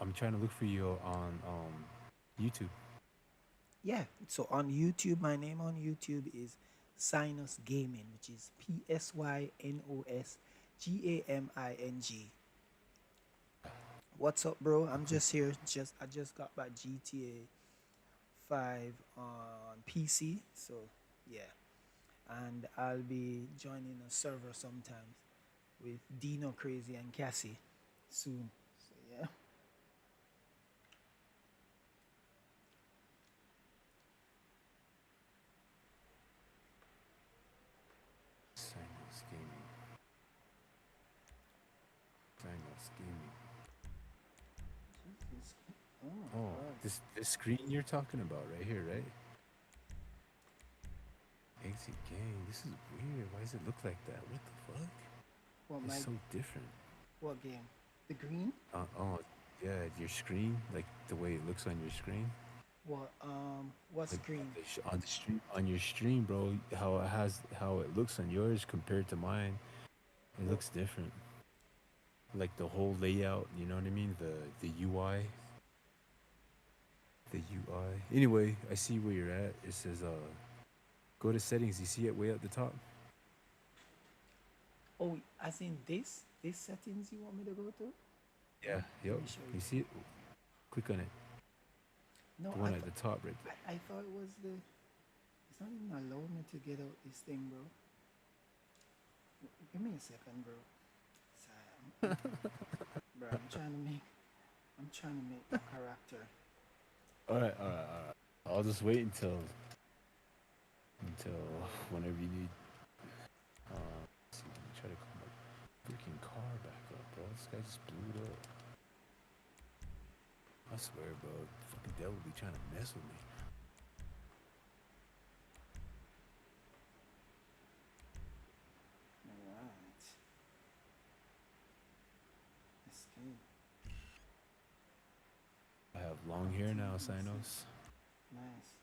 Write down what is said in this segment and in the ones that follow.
I'm trying to look for you on YouTube. Yeah. So on YouTube, my name on YouTube is Psynos Gaming, which is PSYNOSGAMING. What's up, bro? I I'm click. just here. Just I just got my GTA 5 on PC. So yeah, and I'll be joining a server sometimes with Dino Crazy and Cassie soon. So yeah. Psynos Gaming. Psynos Gaming. Jesus. Oh my Oh, God. this screen you're talking about right here, right? Exit game. This is weird. Why does it look like that? What the fuck? What It's my so different. what game? The green? Oh, yeah, your screen, like the way it looks on your screen, What's like green? on the stream, on your stream, bro. How it looks on yours compared to mine. It Oh, looks different. Like the whole layout. You know what I mean? The UI, the UI. Anyway, I see where you're at. It says go to settings. You see it way at the top. oh, as in this settings you want me to go to? Yeah. Let Yep. me show You you. see it? Click on it. No, The one at the top, right there. I thought it was the. It's not even allowing me to get out this thing, bro. Give me a second, bro. Sorry, bro. I'm trying to make the character. All right, all right, all right. I'll just wait until whenever you need. Let's see, let me try to call my freaking car back up, bro. This guy just blew it up. I swear, bro. Fucking devil be trying to mess with me. All right. Escape. I have long hair now, Psynos. Nice.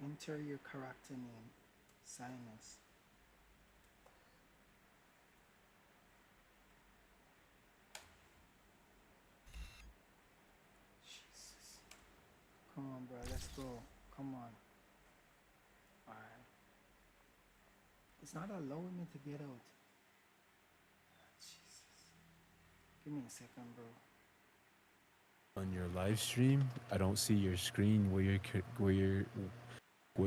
Enter your character name. Sinus. Jesus. Come on, bro. Let's go. Come on. Alright. It's not allowing me to get out. Jesus. Give me a second, bro. On your live stream, I don't see your screen where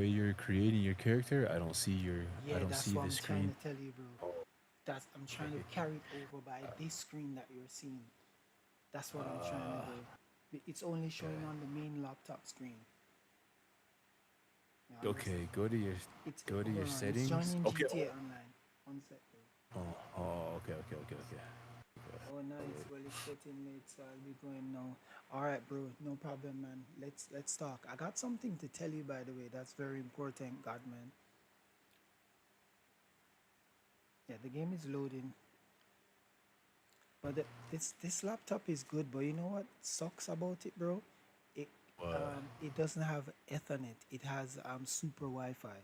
you're creating your character. I don't see your. I Yeah, don't that's see what the I'm trying screen. to tell you, bro. That's I'm trying to carry it over by this screen that you're seeing. That's what I'm trying to do. It's only showing on the main laptop screen. You understand? Okay, It's go to hold your on. It's settings. joining Okay. GTA Online. One sec, bro. Okay, okay, okay, okay. Oh, nice. Well, it's getting late, so I'll be going now. All right, bro. No problem, man. Let's talk. I got something to tell you, by the way. That's very important, God, man. Yeah, the game is loading, but this laptop is good. But you know what sucks about it, bro? It What? it doesn't have Ethernet. It has super Wi-Fi.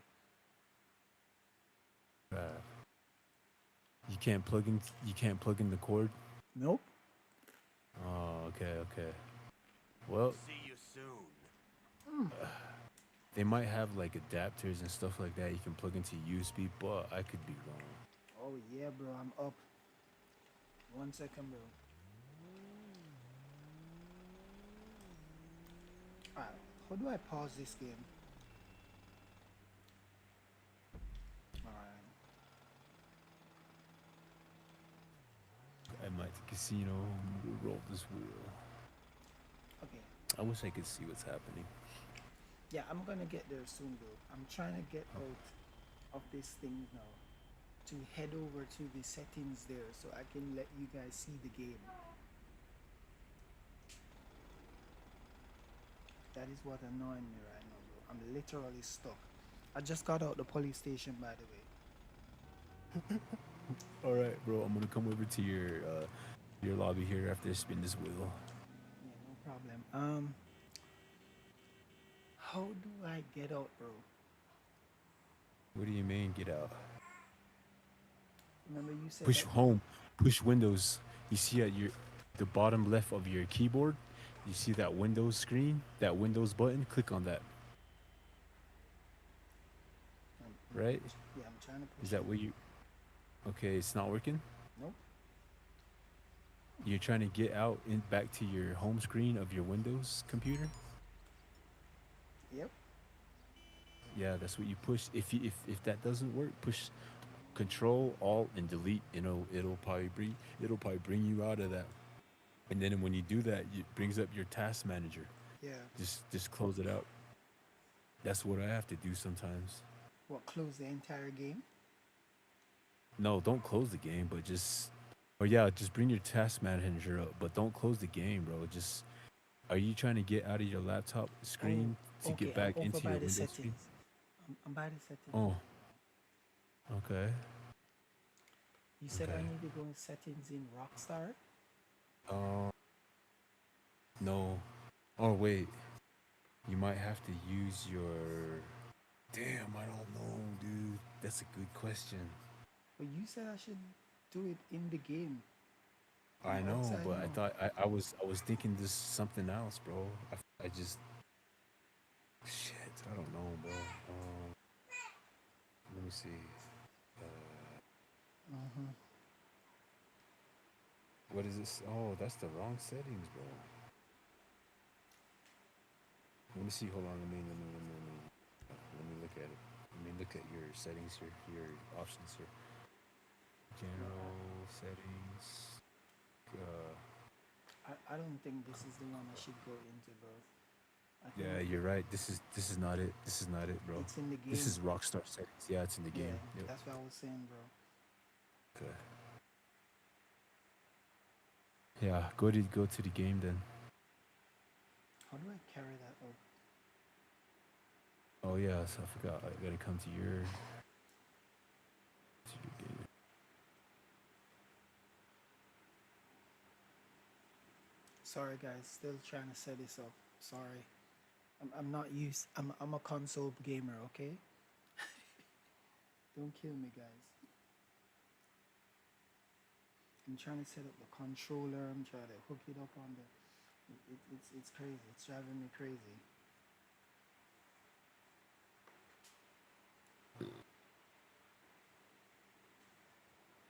Uh, you can't plug in the cord. Nope. Oh, okay, okay. Well, See you soon. they might have like adapters and stuff like that you can plug into USB, but I could be wrong. Oh yeah, bro. I'm up. One second, bro. All right. How do I pause this game? All right. I'm at the casino. We'll roll this wheel. Okay. I wish I could see what's happening. Yeah, I'm gonna get there soon, bro. I'm trying to get out of this thing now to head over to the settings there so I can let you guys see the game. That is what annoying me right now, bro. I'm literally stuck. I just got out the police station, by the way. All right, bro. I'm gonna come over to your lobby here after I spin this wheel. Yeah, no problem. How do I get out, bro? What do you mean? Get out. Remember you said Push that. home. Push Windows. You see at your the bottom left of your keyboard, you see that Windows screen, that Windows button. Click on that. Right? Yeah, I'm trying to Is push that it. what you? Okay, it's not working. Nope. You're trying to get out and back to your home screen of your Windows computer. Yep. Yeah, that's what you push. If that doesn't work, push Control Alt and Delete. It'll probably bring you out of that. And then when you do that, it brings up your task manager. Yeah. Just close it out. That's what I have to do sometimes. What, close the entire game? No, don't close the game, but just or yeah, just bring your task manager up, but don't close the game, bro. Just are you trying to get out of your laptop Oh, screen to get okay. I'm back over into your by the Windows screen? settings. I'm by the settings Oh, right okay. now. You said I Okay. need to go in settings in Rockstar? Uh, no. Oh wait, you might have to use your. Damn, I don't know, dude. That's a good question. But you said I should do it in the game. I'm I know, outside but I now. thought I was thinking this something else, bro. I just shit. I don't know, bro. Let me see. Uh, Uh-huh. what is this? Oh, that's the wrong settings, bro. Let me see. Hold on. Let me look at it. Let me look at your settings here. Your options here. General settings. Uh, I don't think this is the one I should go into, bro. I yeah, think you're right. This is not it. This is not it, bro. it's in the This game. is Rockstar settings. Yeah, it's in the Yeah, game. Yep. that's what I was saying, bro. Okay. Yeah, go to the game then. How do I carry that up? Oh yeah, so I forgot. I gotta come to your game. Sorry, guys. Still trying to set this up. Sorry. I'm not used. I'm a console gamer, okay? Don't kill me, guys. I'm trying to set up the controller. I'm trying to hook it up on the. It's crazy. It's driving me crazy.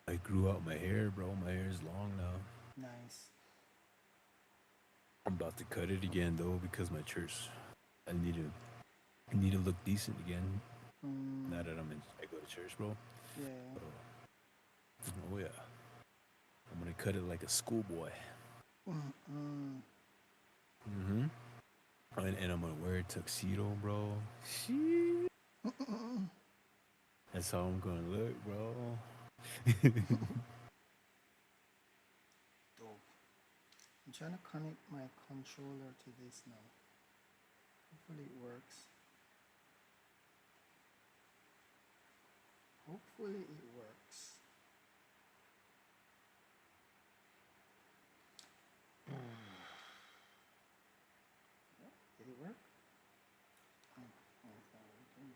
I grew out my hair, bro. My hair is long now. Nice. I'm about to cut it again though because my church. I need to. I need to look decent again. Now Mm, that I go to church, bro. yeah. So, oh yeah, I'm gonna cut it like a schoolboy. Mm. Mm-hmm. And I'm gonna wear a tuxedo, bro. Shit. That's how I'm gonna look, bro. Dope. I'm trying to connect my controller to this now. Hopefully it works. Hopefully it works. Did it work? Oh, oh, it's not working.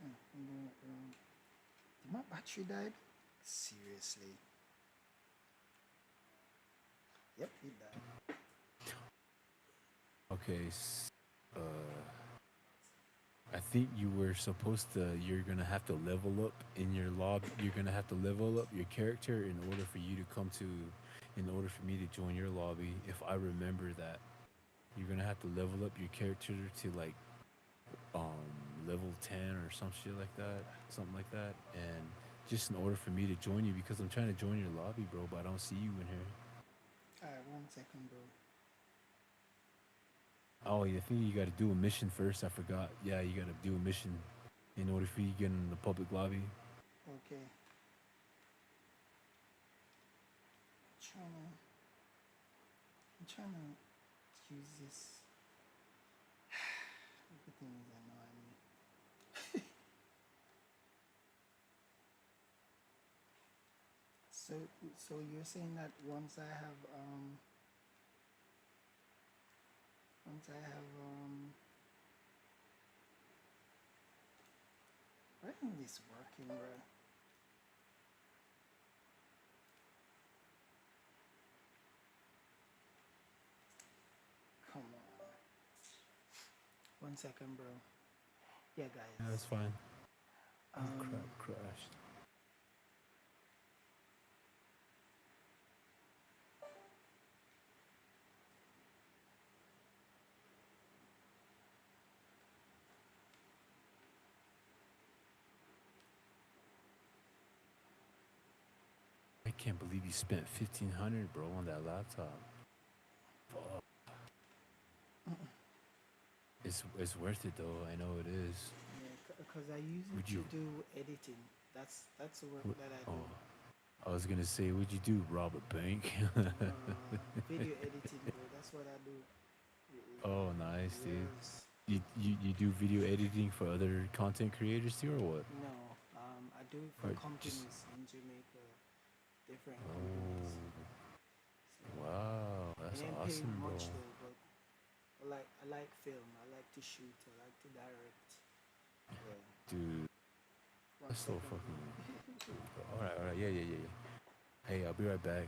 I'm doing it wrong. Did my battery died? Seriously? Yep, it died. Okay. I think you were supposed to. You're gonna have to level up in your lobby. You're gonna have to level up your character in order for you to come to. In order for me to join your lobby, if I remember that, you're gonna have to level up your character to like um level 10 or some shit like that, something like that, and just in order for me to join you because I'm trying to join your lobby, bro, but I don't see you in here. Alright, 1 second, bro. Oh, yeah, I think you got to do a mission first. I forgot. Yeah, you got to do a mission in order for you to get in the public lobby. Okay. Trying to, I'm trying to use this. Everything is annoying me. So, so you're saying that once I have why isn't this working, bro? one second, bro. Yeah, Yeah, guys. that's fine. Oh crap, Um, crashed. I can't believe you spent 1,500, bro, on that laptop. Fuck. It's worth it though. I know it is. yeah, because I use it Would to you? do editing. That's the work that I do. Oh, I was gonna say, would you do rob a bank? Video editing, bro. That's what I do. Oh, nice, dude. Yes. You do video editing for other content creators too, or what? No, I do it for Or just companies in Jamaica, different companies. oh, So wow, it that's ain't paying awesome, bro. much though, but I like film. I like to shoot. I like to direct. Yeah. Dude, One that's so second, fucking. bro. All right, yeah, yeah, yeah, yeah. Hey, I'll be right back.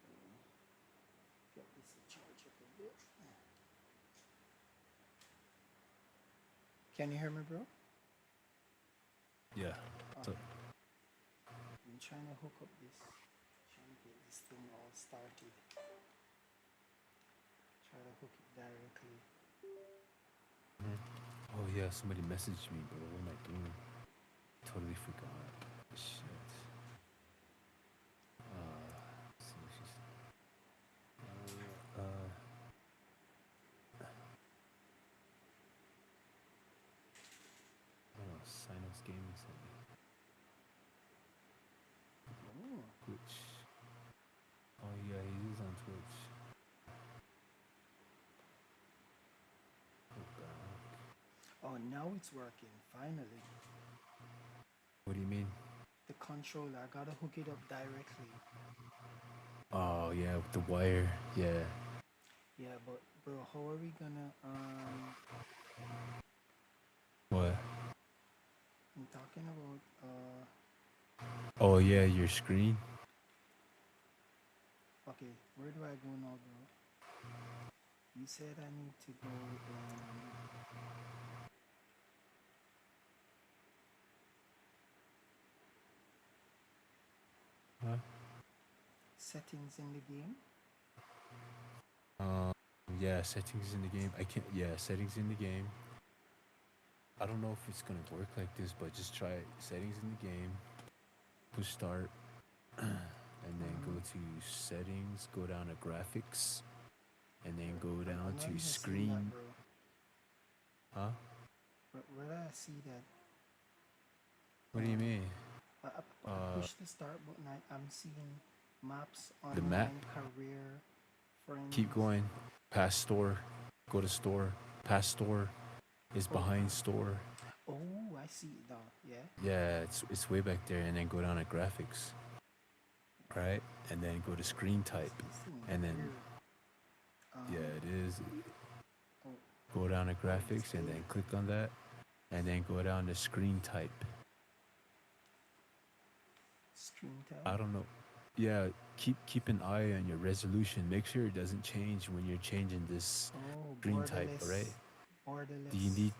Let me get this to charge up a bit. Can you hear me, bro? Yeah. So, Okay. I'm trying to hook up this. Trying to get this thing all started. Try to hook it directly. oh yeah, somebody messaged me, bro. What am I doing? Totally forgot. Shit. Let's see what she said. Oh, Psynos Gaming sent me. Oh. Twitch. Oh yeah, he is on Twitch. Go back. Oh, now it's working. Finally. What do you mean? The controller. I gotta hook it up directly. Oh yeah, with the wire. Yeah. Yeah, but bro, how are we gonna What? I'm talking about Oh yeah, your screen. okay, where do I go now, bro? You said I need to go in Huh? settings in the game. Um. Yeah, settings in the game. I can't. Yeah, settings in the game. I don't know if it's gonna work like this, but just try it. Settings in the game. Push start, and then go Mm-hmm. to settings. Go down to graphics, and then go I'm down not to even seeing that, screen. bro. Huh? Where do I see that? What do you mean? I Uh, push the start button. I'm seeing maps, the map. online, career, Keep friends. going. Past store. Go to store. Past store is Oh, behind store. oh, I see it now. Yeah. Yeah, it's way back there, and then go down to graphics, right? And then go to screen type, This thing is and then weird. yeah, Um. it is. Oh, Go down to oh, graphics, and display then click on that, and then go down to screen type. screen tab. I don't know. Yeah, keep an eye on your resolution. Make sure it doesn't change when you're changing this Oh, screen type, all right? borderless. Do you Borderless. need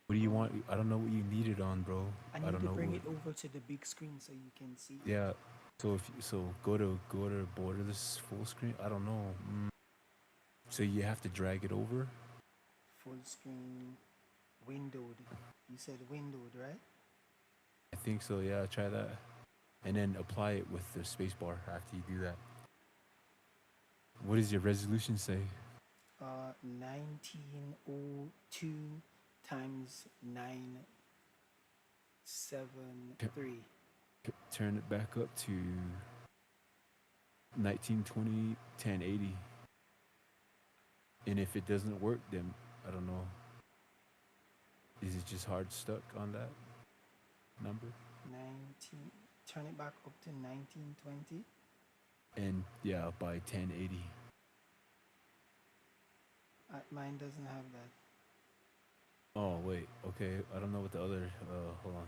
what do you Oh, want? I don't know what you need it on, bro. I I need don't to know bring what. it over to the big screen so you can see it. Yeah. So if you, so go to borderless full screen. I don't know. So you have to drag it over. Full screen, windowed. You said windowed, right? I think so. Yeah, try that, and then apply it with the spacebar after you do that. What does your resolution say? 1902 times T- 973. Turn it back up to 1920 1080. And if it doesn't work, then I don't know. Is it just hard stuck on that number? 19. Turn it back up to 1920. And yeah, by 1080. Mine doesn't have that. Oh wait, okay. I don't know what the other. Hold on.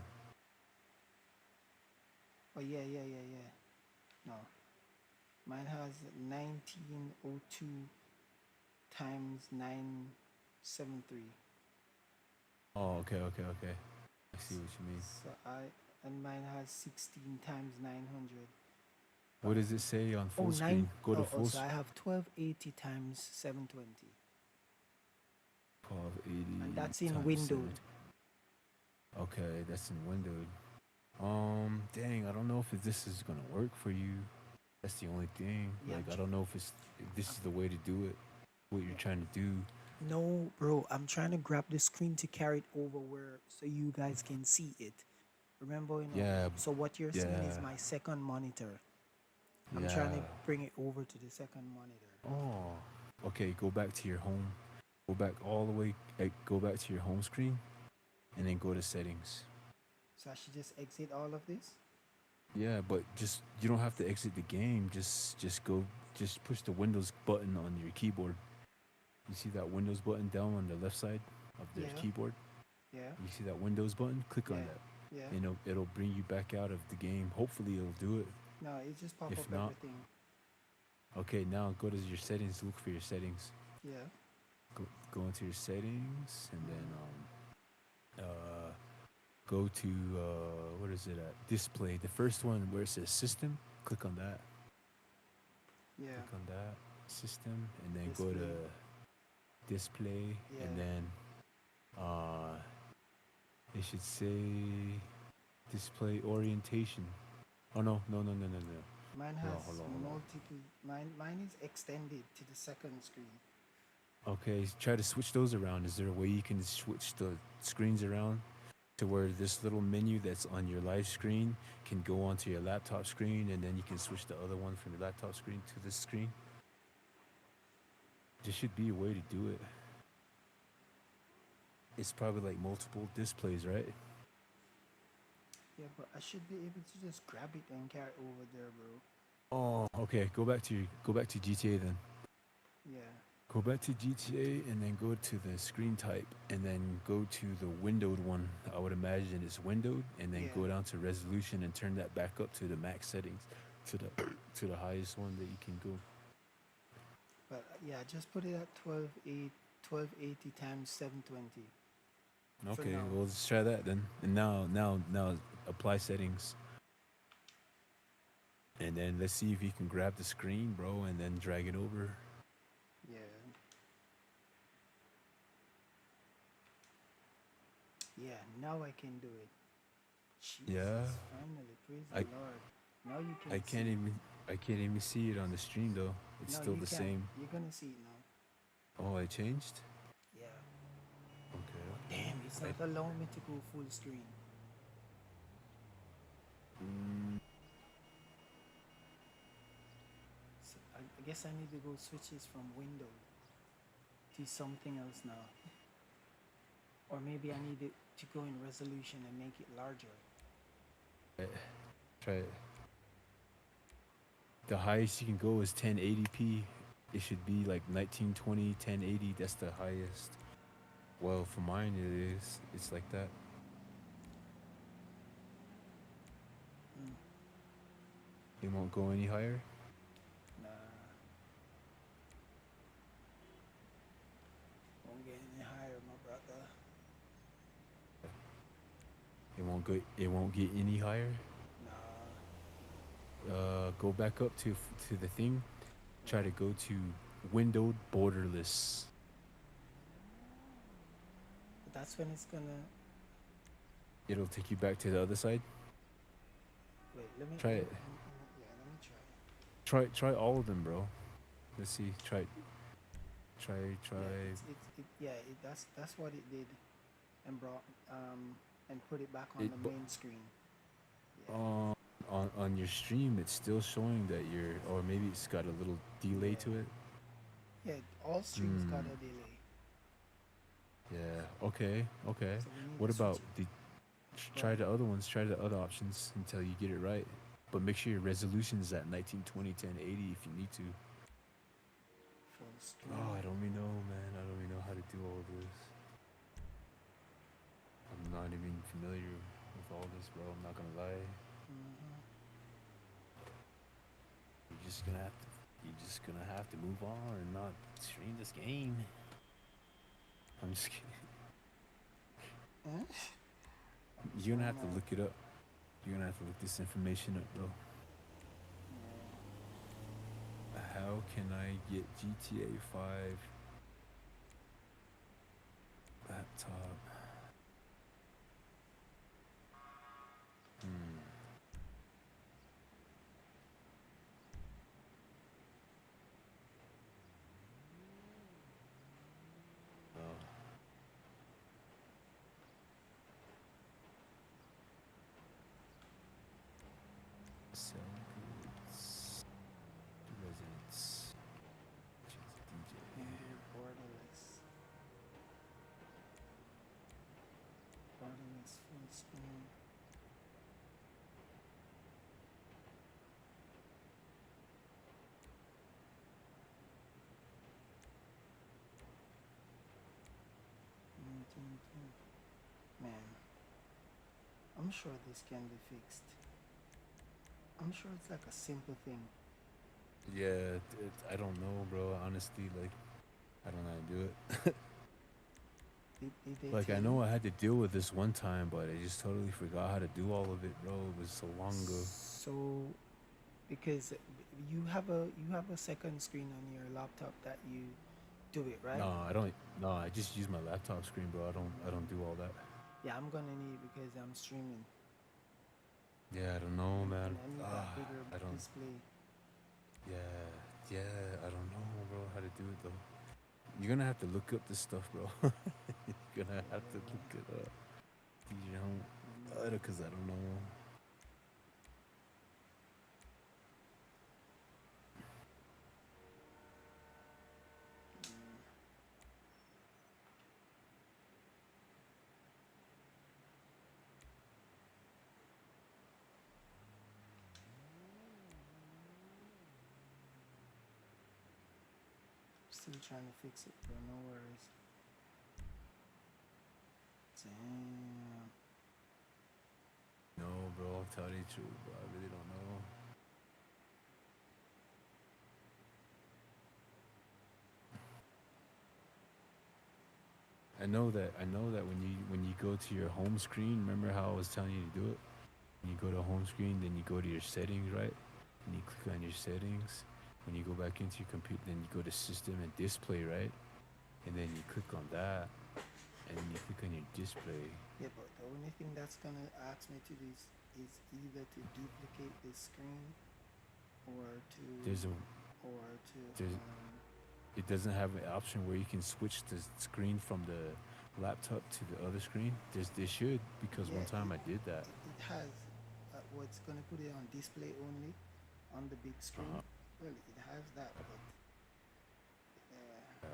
Oh yeah, yeah, yeah, yeah. No, mine has 1902 times 973. Oh, okay, okay, okay. I see what you mean. So and mine has 16 times 900. What does it say on Oh, full screen? Go to oh, full so I have 1280 times 720. And 1280 that's in times 7. windowed. Okay, that's in windowed. Dang, I don't know if this is gonna work for you. That's the only thing. Yeah, Like, I don't know if this I'm is the way to do it. What you're yeah. trying to do. No, bro, I'm trying to grab the screen to carry it over where so you guys can see it. Remember, Yeah, so what you're seeing is yeah, my second monitor. I'm trying to yeah. bring it over to the second monitor. Oh, okay. Go back to your home. Go back all the way. Go back to your home screen, and then go to settings. So I should just exit all of this? Yeah, but just you don't have to exit the game. Just go. Just push the Windows button on your keyboard. You see that Windows button down on the left side of the Yeah, keyboard? yeah, You see that Windows button? Click on yeah, that. yeah. And it'll bring you back out of the game. Hopefully it'll do it. No, it just pop If up not, everything. okay, now go to your settings, look for your settings. Yeah. Go into your settings and then Mm, go to what is it at? Display. The first one where it says system, click on that. yeah. Click on that. System and then go Display. to display and Yeah. then uh it should say display orientation. Oh no. Mine Hold on, has hold on, hold multiple. Mine is extended to the second screen. on. Okay, try to switch those around. Is there a way you can switch the screens around to where this little menu that's on your live screen can go onto your laptop screen and then you can switch the other one from your laptop screen to this screen? There should be a way to do it. It's probably like multiple displays, right? Yeah, but I should be able to just grab it and carry it over there, bro. Oh, okay. Go back to GTA then. Yeah. Go back to GTA and then go to the screen type and then go to the windowed one. I would imagine it's windowed and then Yeah. go down to resolution and turn that back up to the max settings to the to the highest one that you can go. But yeah, just put it at 1280 times 720 for Okay, now. well let's try that then. And now apply settings. And then let's see if you can grab the screen, bro, and then drag it over. Yeah. Yeah, now I can do it. Yeah. Jesus, finally, praise I the Lord. Now you I can can't see. even I can't even see it on the stream though. It's No, still you the can. same. You're gonna see it now. Oh, I changed? Yeah. Okay, Damn, it's okay. not allowing me to go full screen. Mm, So I guess I need to go switches from window to something else now. Or maybe I need it to go in resolution and make it larger. eh, try it. The highest you can go is 1080p. It should be like 1920, 1080. That's the highest. Well, for mine it is. It's like that. Mm, It won't go any higher. nah, won't get any higher, my brother. It won't get any higher. Nah. Go back up to the thing. Try Yeah. to go to windowed borderless. But that's when it's gonna. It'll take you back to the other side. Wait, Try it. yeah, let me try. Try all of them, bro. Let's see. Try. Yeah, yeah, that's what it did, and brought and put it back on It the bu- main screen. Yeah, um on your stream. It's still showing that you're, or maybe it's got a little delay yeah, to it. yeah. All streams got Hmm. a delay, Yeah. Okay. Okay. so we need What to switch about it. the? Go Try ahead. the other ones. Try the other options until you get it right. But make sure your resolution is at 1920 1080 if you need to. Full Oh, I Screen. don't even know, man. I don't even know how to do all this. I'm not even familiar with all this, bro. I'm not gonna lie. Mm-hmm. You're just gonna have to move on and not stream this game. I'm just kidding. Eh? You're gonna Why have to not? look it up. You're gonna have to look this information up, bro. Yeah. How can I get GTA 5 laptop? Hmm. Oh, sell goods. Residents. Choose DJ. Window borderless. Borderless full screen. Man, I'm sure this can be fixed. I'm sure it's like a simple thing. Yeah, I don't know, bro. Honestly, like, I don't know how to do it. Did they Like, tell I you? know I had to deal with this one time, but I just totally forgot how to do all of it, bro. It was so long ago. So, because you have a second screen on your laptop that you do it, right? No, I don't. No, I just use my laptop screen, bro. I don't do all that. Yeah, I'm gonna need it because I'm streaming, Yeah, I don't know, and man. I need that Ah, bigger I don't. display. Yeah, yeah, I don't know, bro, how to do it though. You're gonna have to look up this stuff, bro. You're gonna have to look Yeah, it up. DJ Home, let me look cause I it don't know. up. Still trying to fix it, bro. No worries. Damn. No, bro. I'll tell you the truth, bro. I really don't know. I know that when you go to your home screen, remember how I was telling you to do it? When you go to home screen, then you go to your settings, right? And you click on your settings. When you go back into your computer, then you go to system and display, right? And then you click on that, and then you click on your display. Yeah, but the only thing that's gonna ask me to do is either to duplicate this screen or to There's a or to there's it doesn't have an option where you can switch the screen from the laptop to the other screen. They should, because yeah, one time I did that. it has what's gonna put it on display only on the big screen. Uh-huh. Well, it has that, but yeah.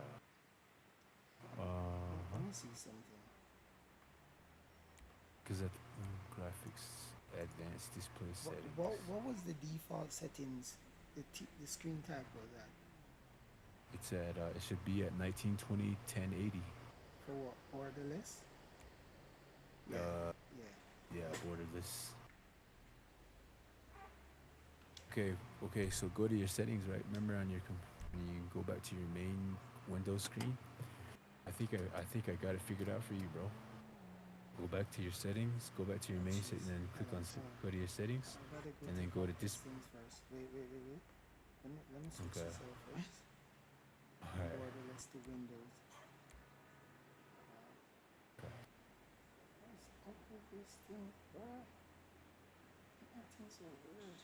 Uh-huh. Let me see something. Because at graphics, advanced display settings. What was the default settings? The screen type was that It's at it should be at 1920 1080. for what? Borderless? Yeah, Uh, yeah. yeah, borderless. Okay, okay. So go to your settings, right? Remember on your when you go back to your main Windows screen. I think I got it figured out for you, bro. Go back to your settings. Go back to your Oh, main set, jeez. and then click on Hold on. go to your settings, I gotta go and to then go to practice things first. Wait. Let me switch Okay. this over first. All right. Borderless to Windows. Okay. What's up with this thing, bro? Acting so weird.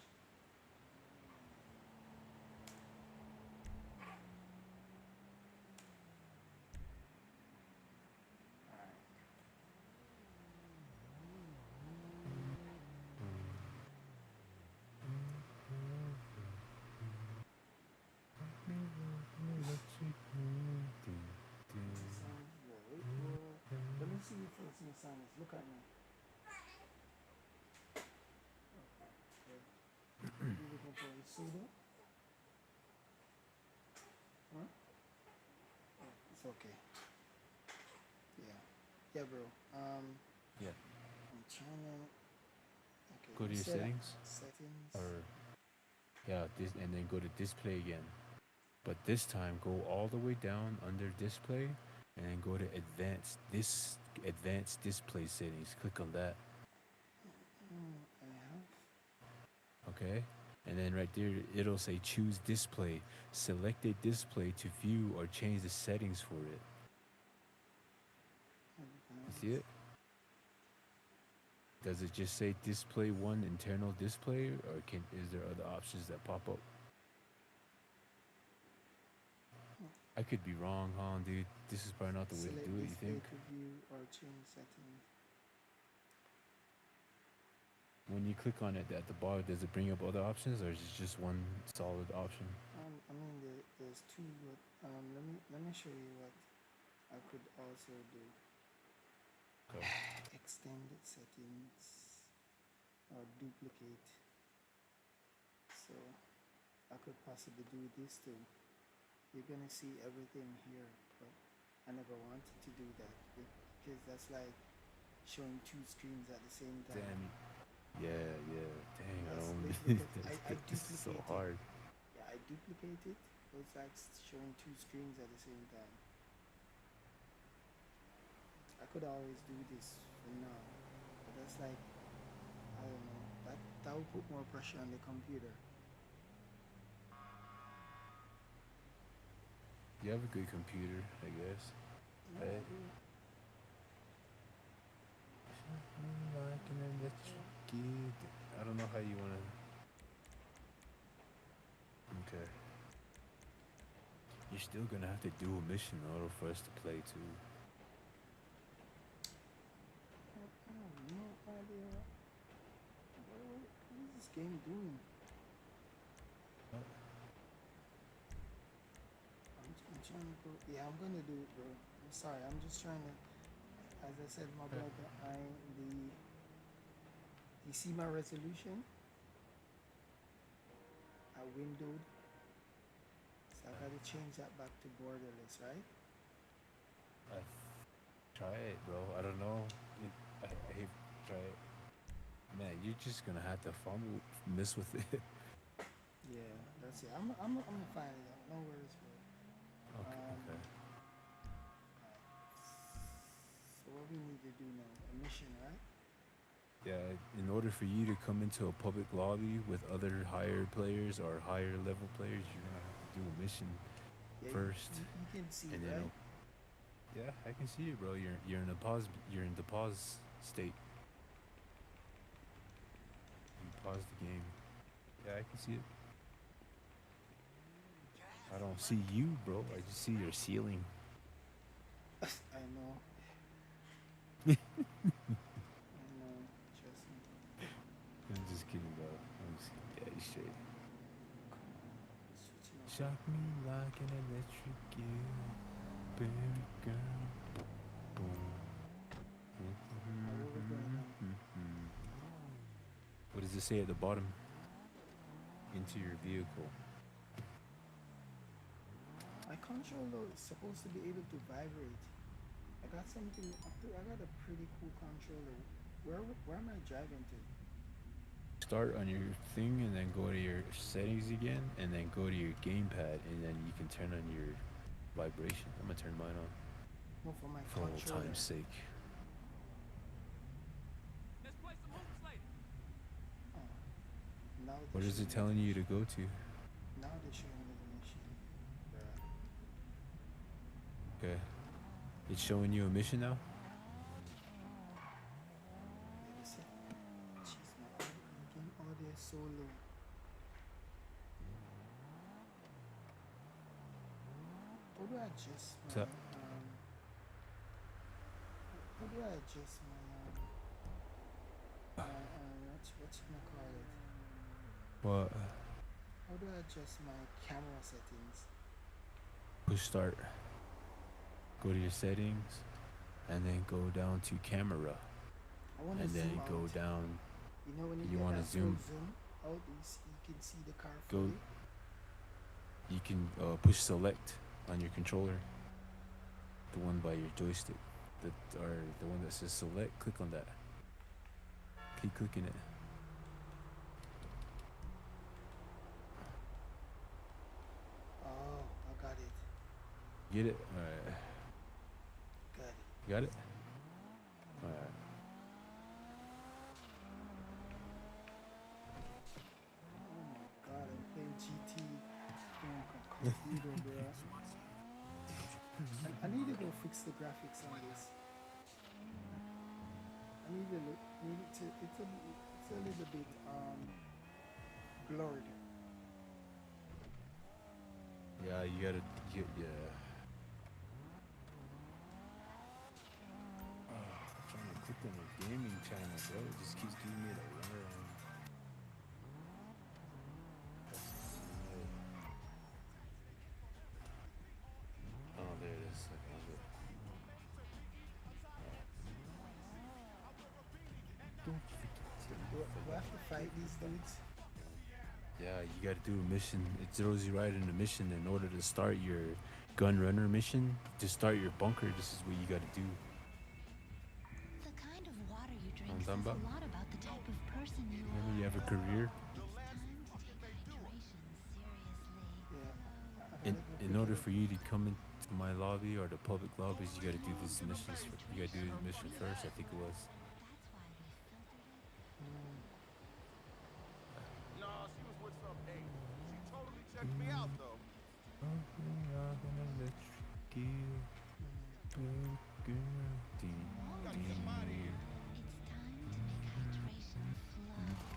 Alright. Miss Psynos, wait, boy. Let me see you first, Miss Psynos. Look at me. Okay. You looking for a pseudo? Huh? Okay. Yeah. Yeah, bro. Yeah. I'm trying to. Okay, Go you to your said settings, settings. or yeah, this, and then go to display again. But this time, go all the way down under display, and then go to advanced display settings. Click on that. I have. Okay. And then right there, it'll say choose display. Select a display to view or change the settings for it. You see Advanced. it? Does it just say display one internal display, or is there other options that pop up? I could be wrong, huh, dude? This is probably not the way to Select do it. You display think? to view or change settings. When you click on it at the bottom, does it bring up other options, or is it just one solid option? I mean, there's two. But let me show you what I could also do. Okay. Extended settings or duplicate. So I could possibly do this too. You're gonna see everything here, but I never wanted to do that because that's like showing two screens at the same time. Damn. Yeah, yeah. Dang, I That's don't. because I This is so duplicate it. hard. Yeah, I duplicate it, but it's like showing two screens at the same time. I could always do this for now, but that's like I don't know. That will put more pressure on the computer. You have a good computer, I guess. Yeah, Hey. I do. Like an electric kid. I don't know how you wanna. Okay. You're still gonna have to do a mission in order for us to play too. I have no idea what is this game doing. I'm trying to go. Yeah, I'm gonna do it, bro. I'm sorry. I'm just trying to. As I said, my Okay. brother, you see my resolution? I windowed, so I gotta change that back to borderless, right? I try it, bro. I don't know. I hate try it. Man, you're just gonna have to fumble, mess with it. Yeah, that's it. I'm gonna find it out. No worries, bro. Okay, Um, okay. so what we need to do now? A mission, right? Yeah, in order for you to come into a public lobby with other higher players or higher level players, you're gonna have to do a mission Yeah, first, you can see and it, then right? yeah, I can see it, bro. You're in the pause state. You pause the game. Yeah, I can see it. I don't see you, bro. I just see your ceiling. I know. I know. Trust me. I'm just kidding, bro. Yeah, you straight. Switching up. Shock me like an electric eel, baby girl. Boom. Where we're going now? What does it say at the bottom? Into your vehicle. My controller is supposed to be able to vibrate. I got something. I got a pretty cool controller. Where am I driving to? Start on your thing and then go to your settings again and then go to your gamepad and then you can turn on your vibration. I'm gonna turn mine on No, for my for old controller. time's sake. Let's play some hoops later. Oh, now What they're is it showing me telling the you to mission. go to? Now they're showing me the mission. Bruh. Okay. It's showing you a mission now? Yeah, they said, jeez, my game audio is so low. How do I adjust What's my up? how do I adjust what you call it? What? How do I adjust my camera settings? Push start. Go to your settings and then go down to camera I want to and then zoom go out. down. You know when you You get want that to full zoom? zoom out, you can see the car Go. fully. You can push select on your controller. The one by your joystick. Or the one that says select. Click on that. Keep clicking it. Oh, I got it. Get it? Alright. Got it. You got it? Alright. Oh my god, I'm playing GT on computer, bro. I need to go fix the graphics on this. I need to look. It's a little bit blurred. Yeah, you gotta get, yeah. I'm trying to click on the gaming channel, bro. It just keeps giving me the error. Oh, there it is. I found it. Don't Do I have to fight these dudes? Yeah, you gotta do a mission. It throws you right in a mission in order to start your gun runner mission. To start your bunker, this is what you gotta do. The kind of water you drink I'm says talking a about. lot about the type of person you Remember, are. you have a career. It's time to take hydration seriously. Yeah. In order for you to come into my lobby or the public lobbies, you gotta do these missions. You gotta do the mission first. I think it was. That's why we filtered it. No, she was with some A. She totally checked me out, though. It's time to make hydration flow. Infused with oxygen and hydrogen. If you're there's only one hydration solution.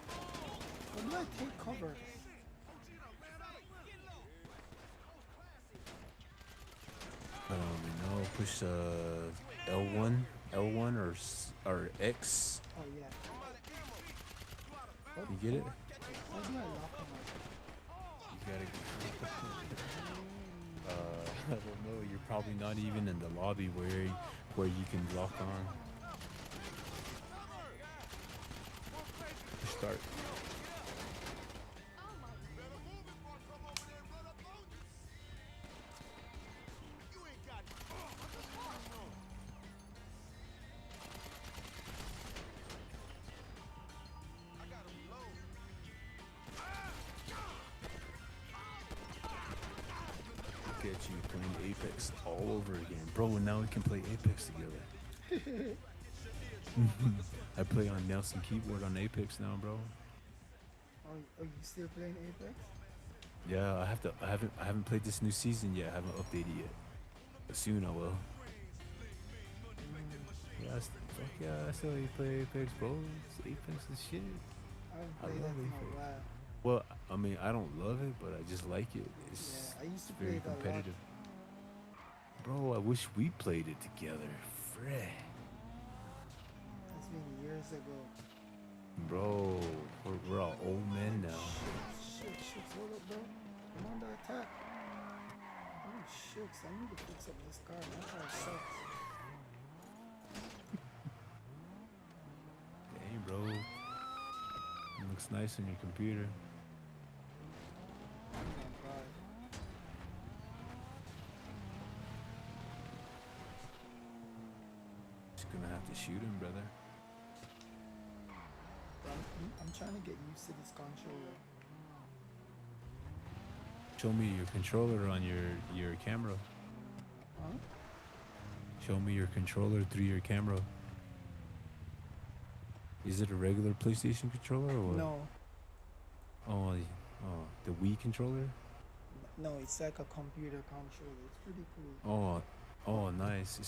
How do I take cover? I don't really know. Push L1 or X. Oh yeah. You get it? How do I lock them up? You gotta get. I don't know. You're probably not even in the lobby where you can lock on. Start. Look at you playing Apex all over again. Bro, now we can play Apex together. I play on Nelson keyboard on Apex now, bro. Oh, you still playing Apex? Yeah, I haven't played this new season yet. I haven't updated yet. But soon I will. Yeah, fuck yeah, I still play Apex, bro. Apex is shit. I haven't I played that love in a Apex. while. Well, I mean, I don't love it, but I just like it. It's Yeah, I used to play very it a lot. competitive. Bro, I wish we played it together. Frick. That's been years ago. Bro, we're all old men now. Shit, hold up, bro. I'm under attack. Oh, shucks, I need to fix up this car. My car sucks. Hey, bro. It looks nice on your computer. Oh my god. Just gonna have to shoot him, brother. I'm trying to get used to this controller. Show me your controller on your camera. Huh? Show me your controller through your camera. Is it a regular PlayStation controller or what? No, Oh, the Wii controller? no, it's like a computer controller. It's pretty cool. Oh, nice.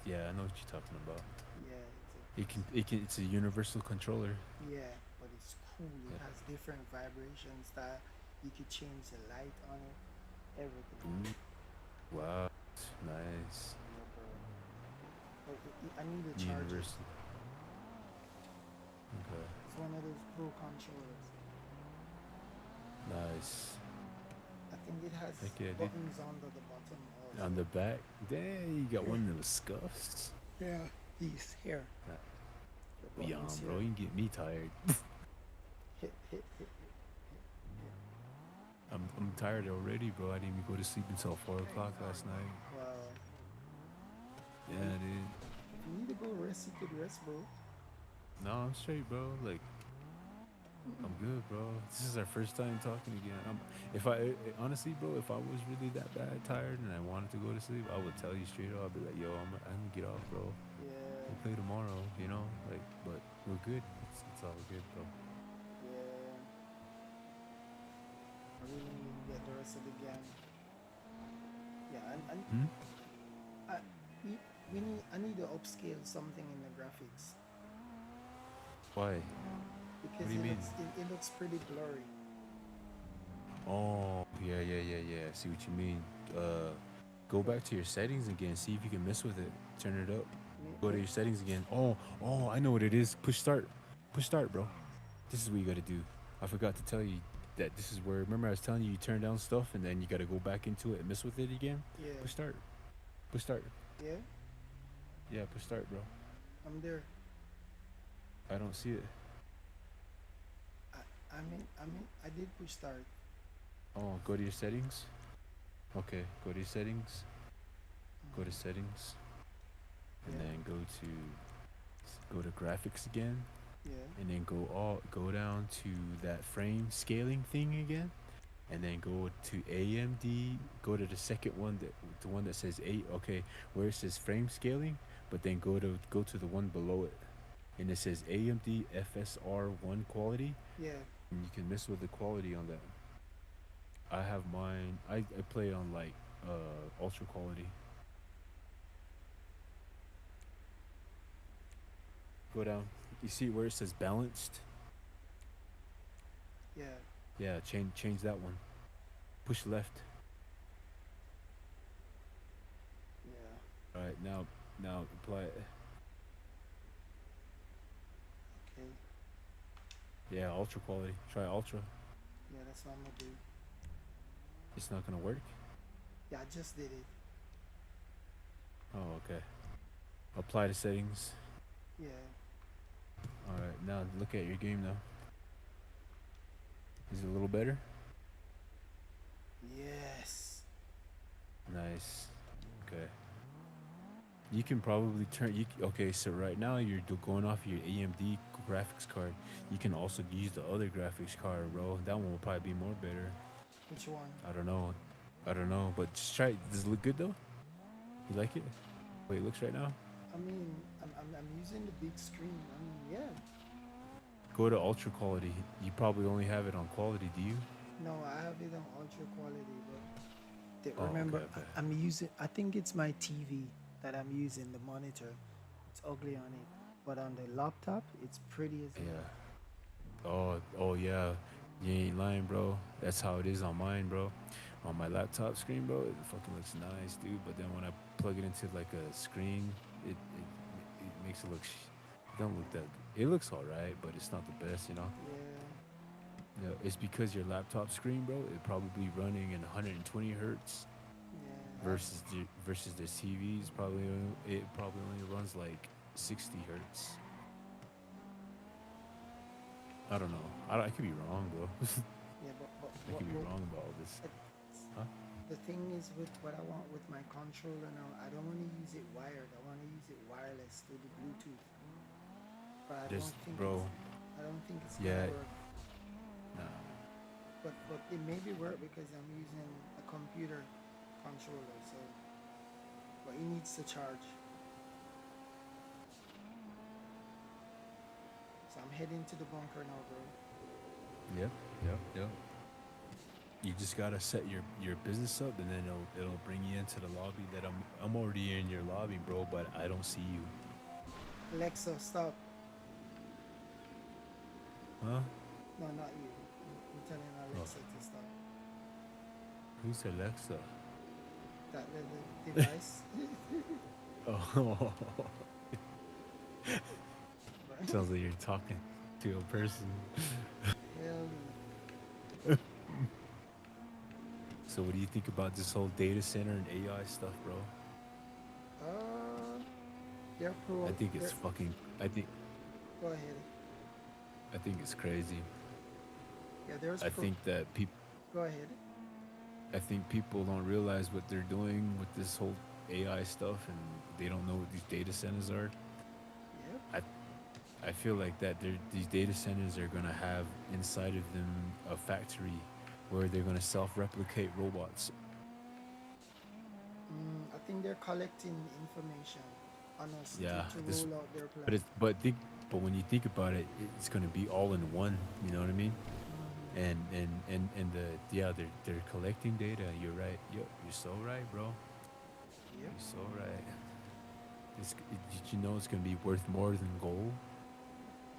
Yeah, I know what you're talking about. Yeah, It's a universal controller. yeah, but it's cool. It Yeah. has different vibrations that you could change the light on it, everything. Ooh, wow, nice. Yeah, bro. But I need a charger. Universal. Okay, It's one of those pro controllers. nice. I think think it has Heck yeah, dude. buttons under the bottom also. On the back, dang, you got one of those scuffs. Yeah. These here. Uh, The Yeah, buttons bro, here. you can get me tired. Hit. I'm tired already, bro. I didn't even go to sleep until 4 o'clock last night. Wow. Yeah, dude. If you need to go rest, you could rest, bro. No, I'm straight, bro. Like, I'm good, bro. This is our first time talking again. Honestly, bro, if I was really that bad tired and I wanted to go to sleep, I would tell you straight up. I'd be like, yo, I'm gonna get off, bro. Yeah. We'll play tomorrow, you know? Like, but we're good. It's all good, bro. Yeah. I really need to get the rest of the gang. Yeah, and Hmm? I, we need, I need to upscale something in the graphics Why? because do you mean? it looks pretty blurry. Oh, yeah. I see what you mean. Go back to your settings again. See if you can mess with it. Turn it up. Go to your settings again. Oh, I know what it is. Push start. Push start, bro. This is what you gotta do. I forgot to tell you that this is where, remember I was telling you, you turn down stuff and then you gotta go back into it and mess with it again? Yeah. Push start. Push start. Yeah, Yeah, push start, bro. I'm there. I don't see it. I did push start. Oh, go to your settings. Okay, go to your settings. Go to settings. And Yeah. then go to graphics again. Yeah. And then go down to that frame scaling thing again, and then go to AMD. Go to the second one, the one that says 8. Okay, where it says frame scaling, but then go to the one below it, and it says AMD FSR1 quality, Yeah. and you can mess with the quality on that. I have mine. I play on like ultra quality. Go down. You see where it says balanced? Yeah. Yeah, change that one. Push left. Yeah. All right, now apply it. Okay. Yeah, ultra quality. Try ultra. Yeah, that's what I'm gonna do. It's not gonna work. Yeah, I just did it. Oh, okay. Apply the settings. Yeah. All right, now look at your game now. Is it a little better? Yes. Nice. Okay. You can probably okay, so right now you're going off your AMD graphics card. You can also use the other graphics card, bro. That one will probably be more better. Which one? I don't know, but just try it. Does it look good though? You like it? Wait, it looks right now? I mean, I'm using the big screen. I mean, yeah. Go to ultra quality. You probably only have it on quality, do you? No, I have it on ultra quality, but Oh, remember, okay. I'm using. I think it's my TV that I'm using. The monitor, it's ugly on it, but on the laptop, it's pretty as hell. Yeah. Oh yeah. You ain't lying, bro. That's how it is on mine, bro. On my laptop screen, bro, it fucking looks nice, dude. But then when I plug it into like a screen, it makes it look. It don't look that. It looks alright, but it's not the best, you know. Yeah. Yeah, it's because your laptop screen, bro, it probably running in 120 hertz Yeah. versus the TVs it probably only runs like 60 hertz. I don't know. I could be wrong, bro. Yeah, but I could be wrong about all this. Huh? the thing is with what I want with my controller now, I don't want to use it wired. I want to use it wireless through the Bluetooth. But I Just, don't think bro. I don't think it's Yeah. gonna work. Nah. But it maybe work because I'm using a computer controller, so but it needs to charge. So I'm heading to the bunker now, bro. Yep. You just gotta set your business up, and then it'll bring you into the lobby. That I'm already in your lobby, bro, but I don't see you. Alexa, stop. Huh? No, not you. I'm telling Alexa to stop. Who's Alexa? That the device. Oh, Right? sounds like you're talking to a person. Hell, So So what do you think about this whole data center and AI stuff, bro? Uh, they're pro. I think it's They're, fucking. I think. go ahead. I think it's crazy. Yeah, there's I pro. think that people. Go ahead. I think people don't realize what they're doing with this whole AI stuff, and they don't know what these data centers are. Yep. I I feel like that these data centers are gonna have inside of them a factory where they're gonna self-replicate robots. I think they're collecting information on us Yeah, to this, roll out their but plan. it's but when you think about it, it's gonna be all in one. You know what I mean? Mm-hmm. And the yeah, they're collecting data. You're right. You're so right, bro. Yep. You're so right. Did you know it's gonna be worth more than gold?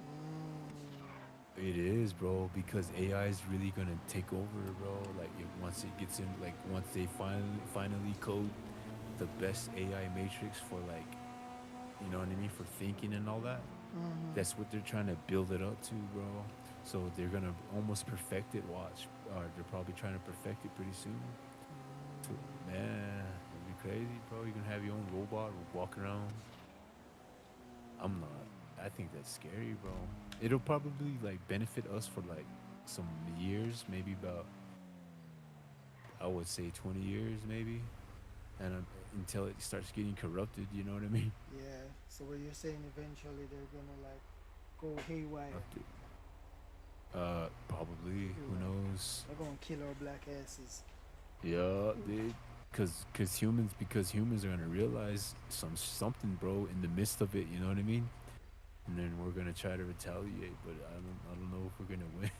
Mm, It is, bro, because AI is really gonna take over, bro. Like once it gets in, like once they finally code the best AI matrix for like, you know what I mean, for thinking and all that. mm-hmm. That's what they're trying to build it up to, bro. So they're gonna almost perfect it. Watch, or they're probably trying to perfect it pretty soon. So, man, it'll be crazy, bro. You're gonna have your own robot walk around. I'm not. I think that's scary, bro. It'll probably like benefit us for like some years, maybe about I would say 20 years, maybe, and until it starts getting corrupted. You know what I mean? Yeah. So what you're saying, eventually they're gonna like go haywire. Up probably. Who Haywire. knows? They're gonna kill our black asses. Yeah, they, because humans are gonna realize something, bro, in the midst of it. You know what I mean? And then we're gonna try to retaliate, but I don't know if we're gonna win.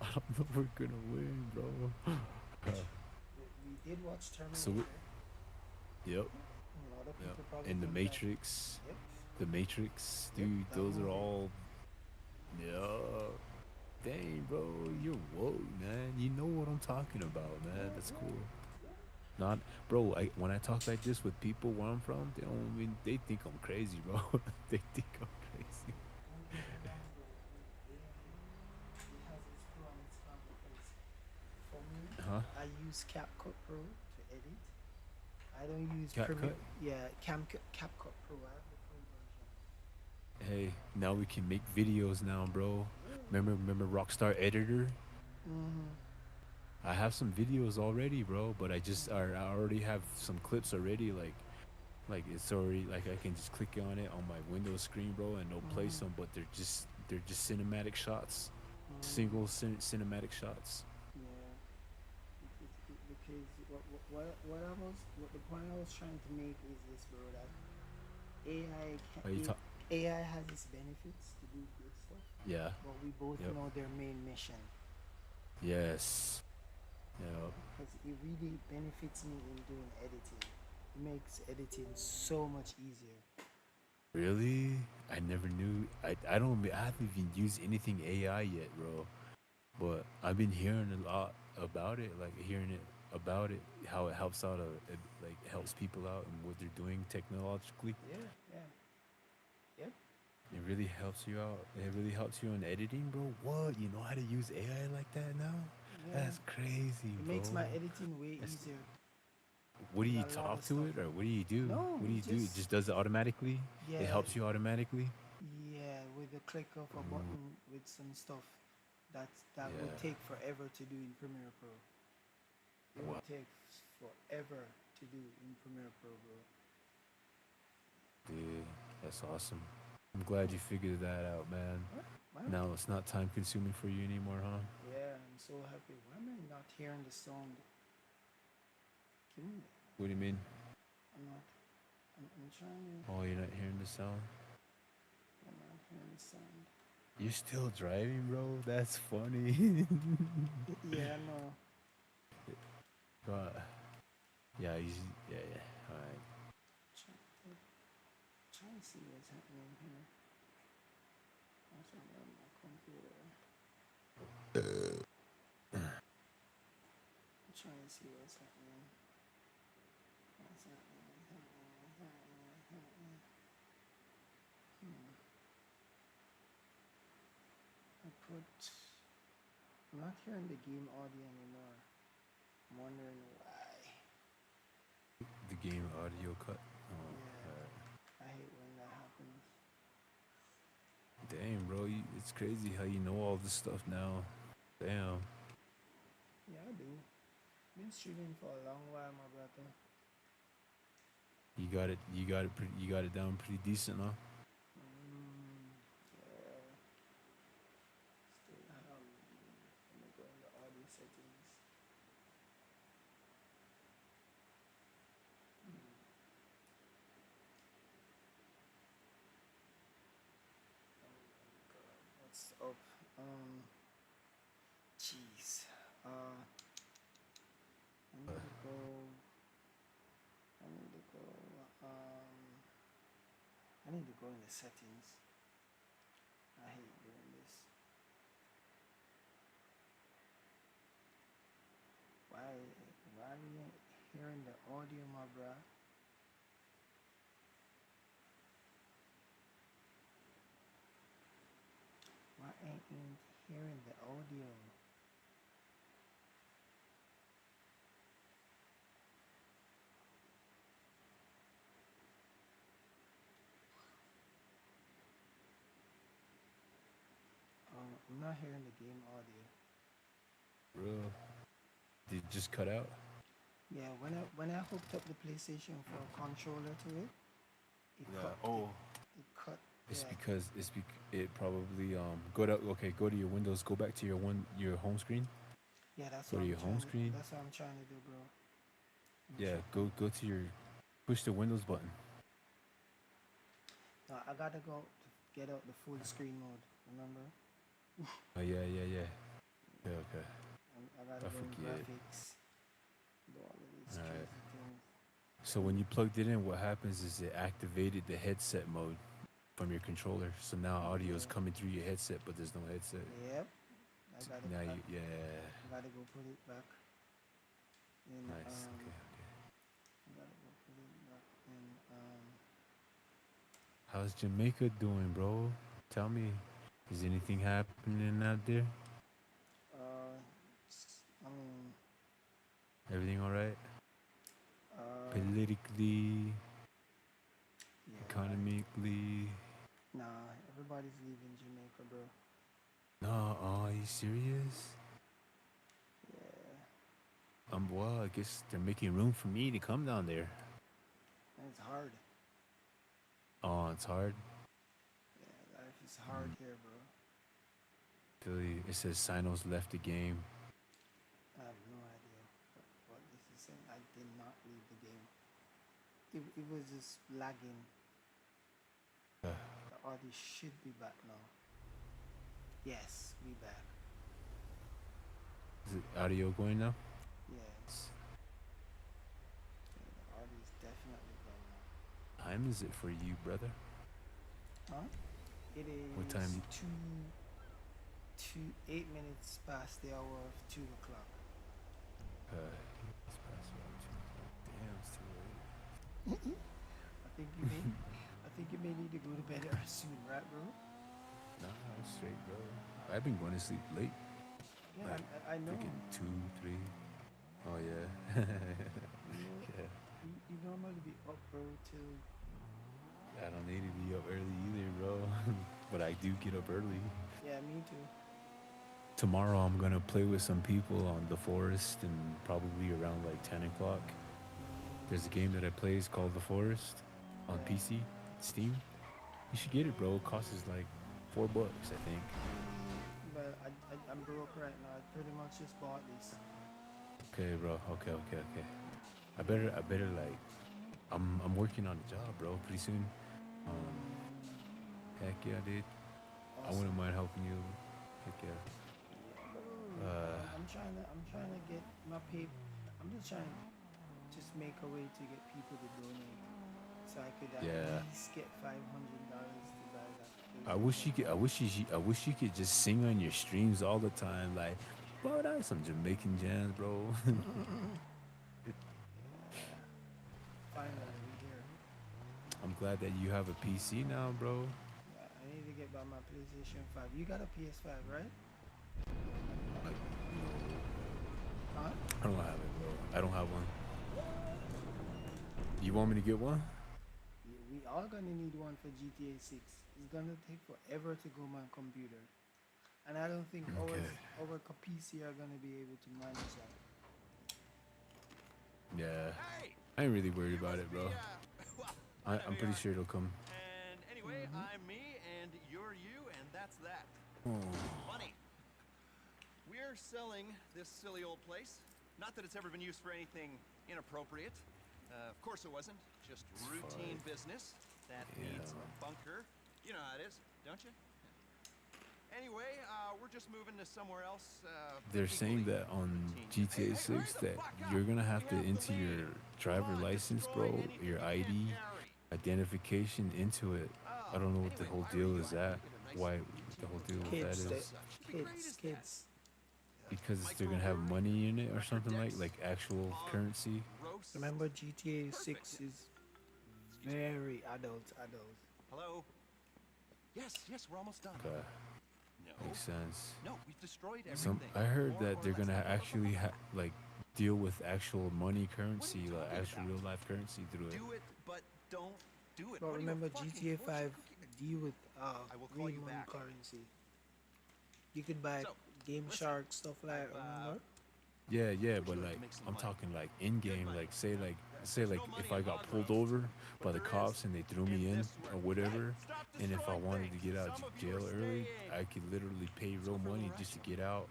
I don't know if we're gonna win, bro. We did watch So, Terminator. yep, A lot of yep. people probably And the think that. Matrix, Yep. the Matrix, Yep. dude. That Those are movie. all, yeah. Dang, bro, you're woke, man. You know what I'm talking about, man. That's cool. Not, bro. When I talk like this with people where I'm from, they don't mean they think I'm crazy, bro. They think I'm crazy. It has its pro and its con because for me, Huh? I use CapCut Pro to edit. I don't use Cat cut. Premiere. Yeah, CapCut Pro. I have the pro version. Hey, now we can make videos now, bro. Yeah. Remember Rockstar Editor? Mm-hmm. I have some videos already, bro, but I already have some clips already. Like it's already like I can just click on it on my Windows screen, bro, and it'll play Mm-hmm. some. But they're just cinematic shots, Mm-hmm. single cinematic shots. Yeah. Because what the point I was trying to make is this, bro. That AI Are you talk? AI has its benefits to do good stuff, Yeah. but we both Yep. know their main mission. Yes. Yep. Because it really benefits me in doing editing. It makes editing so much easier. Really? I never knew. I haven't even used anything AI yet, bro. But I've been hearing a lot about it, like hearing it about it, how it helps out, it, like helps people out and what they're doing technologically. Yeah, yeah, yep, It really helps you out. It really helps you in editing, bro. What? You know how to use AI like that now? yeah. That's crazy, It bro. makes my editing way That's, easier what do with you a lot talk of to stuff. it, or what do you do? No, What do you it do? It just just does it automatically. It yeah, helps you automatically. yeah, with the click of a Ooh, button with some stuff that would yeah. take forever to do in Premiere Pro. It Wow, would take forever to do in Premiere Pro, bro. dude, that's awesome. I'm glad you figured that out, man. Well, Now it's not time consuming for you anymore, huh? yeah, I'm so happy. Why am I not hearing the sound? Give me that. What do you mean? I'm not. I'm trying. Oh, you're not hearing the sound? I'm not hearing the sound. You're still driving, bro? That's funny. Yeah, I know. But yeah, yeah, yeah. All right. Trying to see what's happening here. What's happening on my computer? I'm trying to see what's happening. What's happening? Hmm. I put. I'm not hearing the game audio anymore. wondering why. The game audio cut. Oh, Yeah, I hate when that happens. damn, bro, it's crazy how you know all this stuff now. Damn. Yeah, I do. Been streaming for a long while, my brother. You got it. You got it down pretty decent, huh? Yeah. Still have. Let me go in the audio settings. What's up? Jeez. I need to go. I need to go. I need to go in the settings. I hate doing this. Why we ain't hearing the audio, my bruh? Why ain't you hearing the audio? I'm not hearing the game audio. Bro, did it just cut out? Yeah, when I hooked up the PlayStation 4 controller to it, it Yeah. cut. Oh, It cut. it's Yeah, because it probably go to go to your Windows. Go back to your home screen. yeah. That's Go what to I'm your home trying. screen. That's what I'm trying to do, bro. Yeah, go to your push the Windows button. No, I gotta go to get out the full screen mode. Remember? Oh yeah. Yeah, okay. I gotta I go in forget. graphics. Do all of these Alright. crazy things. So when you plugged it in, what happens is it activated the headset mode from your controller. So now audio is Yeah. coming through your headset, but there's no headset. Yep. I gotta. Now I, you, yeah. I gotta go put it back in. Nice. Okay. I gotta go put it back in. How's Jamaica doing, bro? Tell me, is anything happening out there? I mean, Everything all right? Politically, yeah. economically? Nah, everybody's leaving Jamaica, bro. No, are you serious? Yeah, Well, I guess they're making room for me to come down there. and it's hard. Oh, it's hard. Yeah, life is hard here, bro. Philly, it says Psynos left the game. I have no idea what this is saying. I did not leave the game. It was just lagging. Uh, The audio should be back now. Yes, we back. is it audio going now? Yes. Yeah, the audio is definitely gone now. Time is it for you, brother? Huh? It is What time? 8 minutes past the hour of 2 o'clock. It's past around 2 o'clock. Damn, it's too late. I think you may need to go to bed soon, right, bro? Nah, I'm straight, bro. I've been going to sleep late. Yeah, Like, I know. Freaking 2, 3. Oh, yeah. You, know, Yeah. you normally be up, bro, till I don't need to be up early either, bro. But I do get up early. yeah, me too. Tomorrow I'm gonna play with some people on the forest and probably around like 10 o'clock. There's a game that I play, it's called The Forest on PC, Steam. You should get it, bro. It costs us like $4, I think. But I'm broke right now. I pretty much just bought this. Okay, bro. Okay. I better like, I'm working on a job, bro. Pretty soon. Heck yeah, dude. I Awesome. wouldn't mind helping you. Heck yeah. I'm trying to get my pay. I'm just trying to just make a way to get people to donate, so I could at Yeah. least get $500 to buy that. I wish you could just sing on your streams all the time, like, bro, that's some Jamaican jams, bro. Finally, we're here. I'm glad that you have a PC now, bro. Yeah, I need to get by my PlayStation 5. You got a PS5, right? Like, Huh? I don't have it, bro. I don't have one. You want me to get one? We are gonna need one for GTA 6. It's gonna take forever to go my computer, and I don't think Okay. our PC are gonna be able to manage that. Yeah. Hey, I ain't really worried you about must it, be, bro. well, I know I'm you pretty aren't. sure it'll come. And anyway, I'm me, and you're you, and that's that. Oh. Money. We're selling this silly old place. Not that it's ever been used for anything inappropriate. Of course it wasn't. Just routine business that needs Yeah. a bunker. You know how it is, don't you? Anyway, we're just moving to somewhere else. They're saying equally that on routine. GTA Hey, hurry 6 the that fuck up. you're gonna We have to have the enter lead. your Come driver on, license, destroy bro, anything your you can't ID, carry. identification into it. I don't know what the Anyway, whole why were deal you is at? that. Get a nice Why routine the whole deal hotel with that Kids, and that is such. Should be great kids, as that. kids. because they're gonna have money in it or something Decks, like actual currency. roast. Remember, GTA Perfect. 6 is very adult. Hello? Yes, we're almost done. Okay, No, makes sense. no, we've destroyed Some everything. I heard More that or they're less. gonna actually like deal with actual money What are currency, you like talking actual about? real life currency through it. Do it, but don't do it. But What are you, a remember, fucking GTA fortune 5 cookie? deal with I will call real you money back. currency. You could buy So, Game listen, Shark stuff like that. I've, Remember? Yeah, but Opportunity to like make some I'm money. talking like in Good game, money. like say There's like no money if I in got hog pulled roast, over but by the there is cops and they threw me in this or world. whatever, Hey, stop and if I destroying wanted to things. get out Some of of you jail are early, staying. I could literally pay So real for a money little just to restaurant. get out.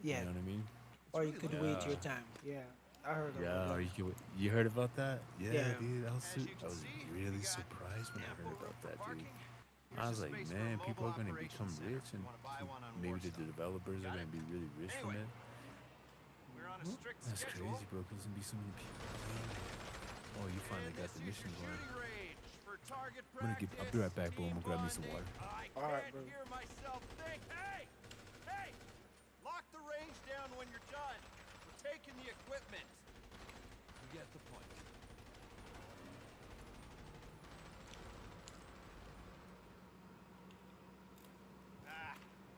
Yeah. You know what I mean? Or you really could low. wait your Yeah. time. Yeah, I heard about Yeah, or that. you heard about that? Yeah, Yeah. dude. As you I can was see, really we got surprised when I ample heard room about for that, dude. parking. I Here's was a like, space for a man, people mobile are gonna operations become center. rich, You and want to buy one on maybe the Warstone. developers are Got gonna it? be really rich from Anyway, it. we're on a strict That's schedule. crazy, bro. Cause there's gonna be so many people. Oh, you finally And got this the is mission your going. shooting range for target I'll be practice. right back, bro. I'm team gonna grab me some bonding. water. I All right, can't bro. hear myself think. Hey! Lock the range down when you're done. We're taking the equipment. You get the point.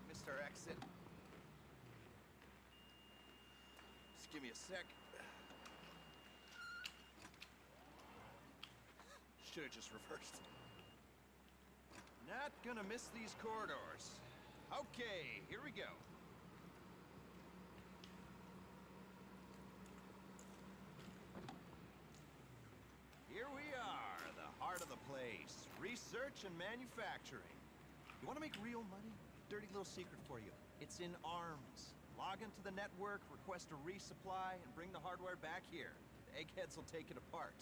Missed our exit. Just give me a sec. Should have just reversed. Not gonna miss these corridors. Okay, here we go. Here we are, the heart of the place. Research and manufacturing. You want to make real money? Dirty little secret for you. It's in arms. Log into the network, request a resupply, and bring the hardware back here. The eggheads will take it apart.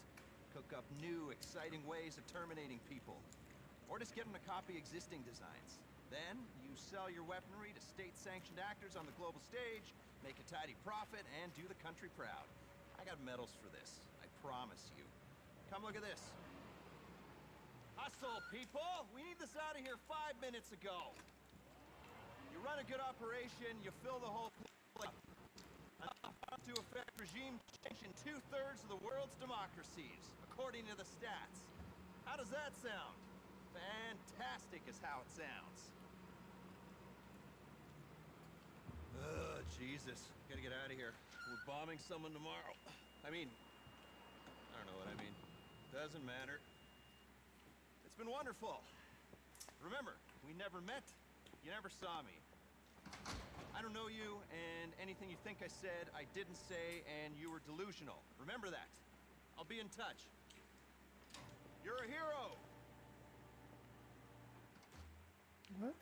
Cook up new, exciting ways of terminating people. Or just get them to copy existing designs. Then, you sell your weaponry to state-sanctioned actors on the global stage, make a tidy profit, and do the country proud. I got medals for this, I promise you. Come look at this. Hustle, people! We need this out of here 5 minutes ago. You run a good operation, you fill the whole place up. Enough to affect regime change in 2/3 of the world's democracies, according to the stats. How does that sound? Fantastic is how it sounds. Ugh, Jesus. Gotta get out of here. We're bombing someone tomorrow. I mean, I don't know what I mean. Doesn't matter. It's been wonderful. Remember, we never met. You never saw me. I don't know you, and anything you think I said, I didn't say, and you were delusional. Remember that. I'll be in touch. You're a hero! What?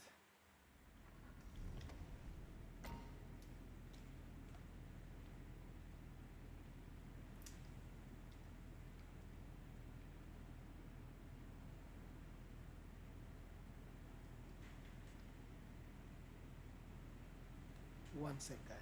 One sec, guys.